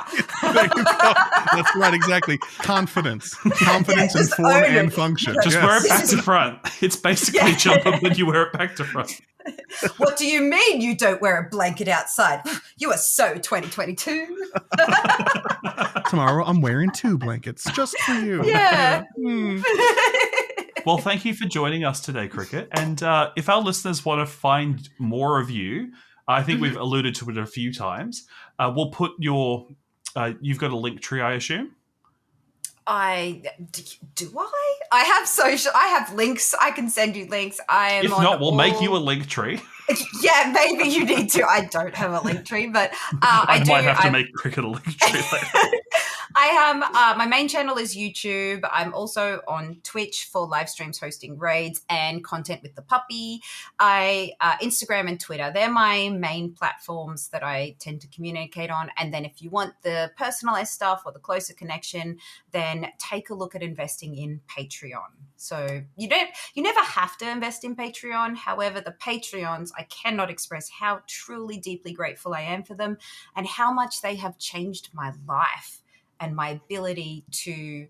That's right, exactly. Confidence and form and function. Just wear it back to front. It's basically jumper, but you wear it back to front. What do you mean you don't wear a blanket outside? You are so 2022. Tomorrow I'm wearing 2 blankets just for you. Yeah. Well, thank you for joining us today, Cricket. And if our listeners want to find more of you, I think we've alluded to it a few times. We'll put your you've got a link tree, I assume? Do I? I have social. I have links. I can send you links. If not, we'll make you a link tree. Yeah, maybe you need to. I don't have a link tree, but I might have to make Cricket a link tree later. I am. My main channel is YouTube. I'm also on Twitch for live streams, hosting raids and content with the puppy. Instagram and Twitter. They're my main platforms that I tend to communicate on. And then if you want the personalized stuff or the closer connection, then take a look at investing in Patreon. So you never have to invest in Patreon. However, the Patreons, I cannot express how truly deeply grateful I am for them and how much they have changed my life and my ability to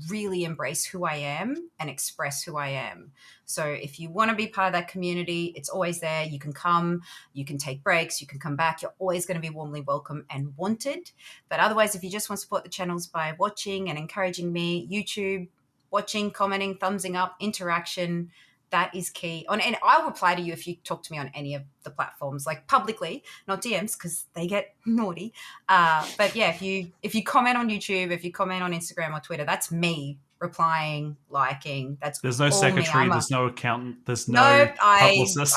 really embrace who I am and express who I am. So if you want to be part of that community, it's always there. You can come, you can take breaks, you can come back. You're always going to be warmly welcome and wanted. But otherwise, if you just want to support the channels by watching and encouraging me, YouTube, watching, commenting, thumbsing up, interaction, that is key. And I'll reply to you if you talk to me on any of the platforms, like publicly, not DMs because they get naughty. But yeah, if you comment on YouTube, if you comment on Instagram or Twitter, that's me replying, liking. There's no secretary, there's no accountant, there's no publicist.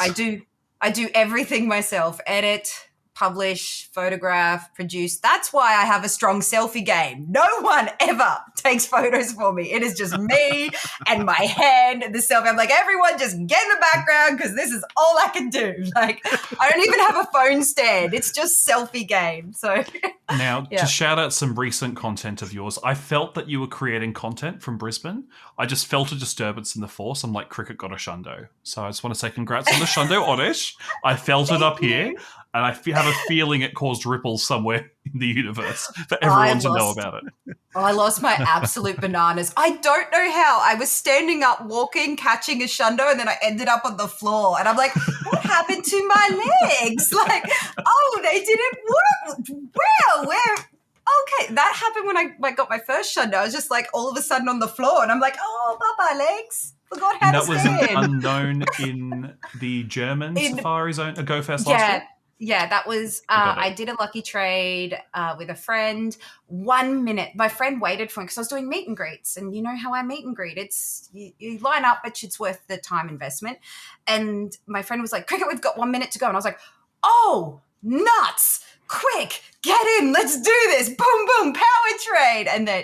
I do everything myself. Edit, publish, photograph, produce. That's why I have a strong selfie game. No one ever takes photos for me. It is just me and my hand and the selfie. I'm like, everyone just get in the background because this is all I can do. Like, I don't even have a phone stand. It's just selfie game. So now, to shout out some recent content of yours, I felt that you were creating content from Brisbane. I just felt a disturbance in the force. I'm like, Cricket got a shundo. So I just want to say congrats on the shundo, Oddish. I felt it up here. And I have a feeling it caused ripples somewhere in the universe for everyone to know about it. I lost my absolute bananas. I don't know how. I was standing up, walking, catching a shundo, and then I ended up on the floor. And I'm like, what happened to my legs? Like, oh, they didn't work. Well, okay. That happened when I got my first shundo. I was just like all of a sudden on the floor. And I'm like, oh, bye-bye, legs. Forgot how to stand. That was unknown in the German Safari Zone, GOCast last week? Yeah, that was, I did a lucky trade with a friend. 1 minute, my friend waited for me because I was doing meet and greets. And you know how I meet and greet. It's, you line up, but it's worth the time investment. And my friend was like, Cricket, we've got 1 minute to go. And I was like, oh, nuts, quick, get in, let's do this. Boom, boom, power trade. And then,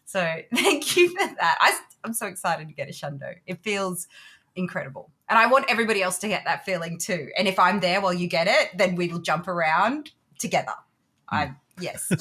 so thank you for that. I'm so excited to get a shundo. It feels incredible. And I want everybody else to get that feeling too. And if I'm there while you get it, then we'll jump around together. Yes.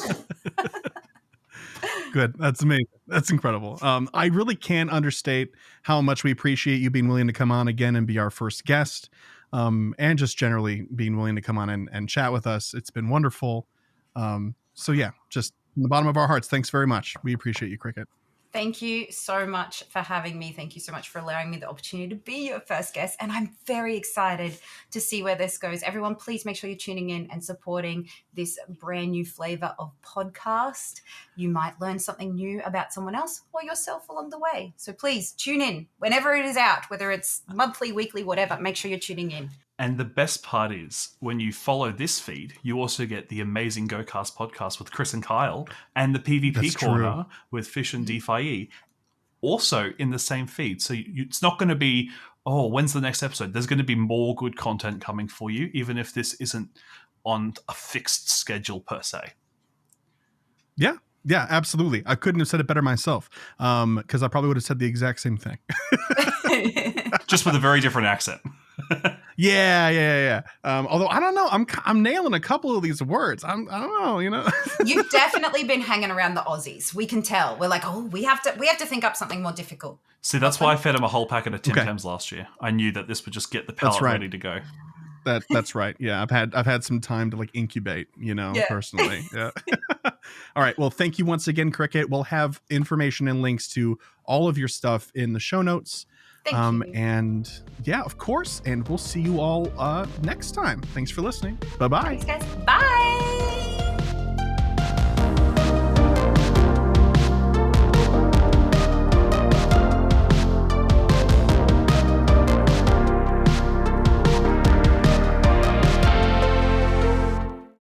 Good. That's amazing. That's incredible. I really can't understate how much we appreciate you being willing to come on again and be our first guest, and just generally being willing to come on and chat with us. It's been wonderful. So yeah, just from the bottom of our hearts, thanks very much. We appreciate you, Kriket. Thank you so much for having me. Thank you so much for allowing me the opportunity to be your first guest. And I'm very excited to see where this goes. Everyone, please make sure you're tuning in and supporting this brand new flavor of podcast. You might learn something new about someone else or yourself along the way. So please tune in whenever it is out, whether it's monthly, weekly, whatever. Make sure you're tuning in. And the best part is, when you follow this feed, you also get the amazing GOCast podcast with Chris and Kyle and the PvP That's Corner with Fish and DeFi also in the same feed. So it's not going to be, oh, when's the next episode? There's going to be more good content coming for you, even if this isn't on a fixed schedule per se. Yeah, absolutely. I couldn't have said it better myself, because I probably would have said the exact same thing. Just with a very different accent. Yeah. Although I don't know, I'm nailing a couple of these words. I don't know, you know. You've definitely been hanging around the Aussies. We can tell. We're like, oh, we have to think up something more difficult. See, that's why I fed him a whole packet of Tim Tams last year. I knew that this would just get the palate ready to go. That's right. Yeah, I've had some time to like incubate, you know, personally. Yeah. All right. Well, thank you once again, Kriket. We'll have information and links to all of your stuff in the show notes. Thank you. And yeah, of course. And we'll see you all next time. Thanks for listening. Bye-bye. Thanks, guys. Bye.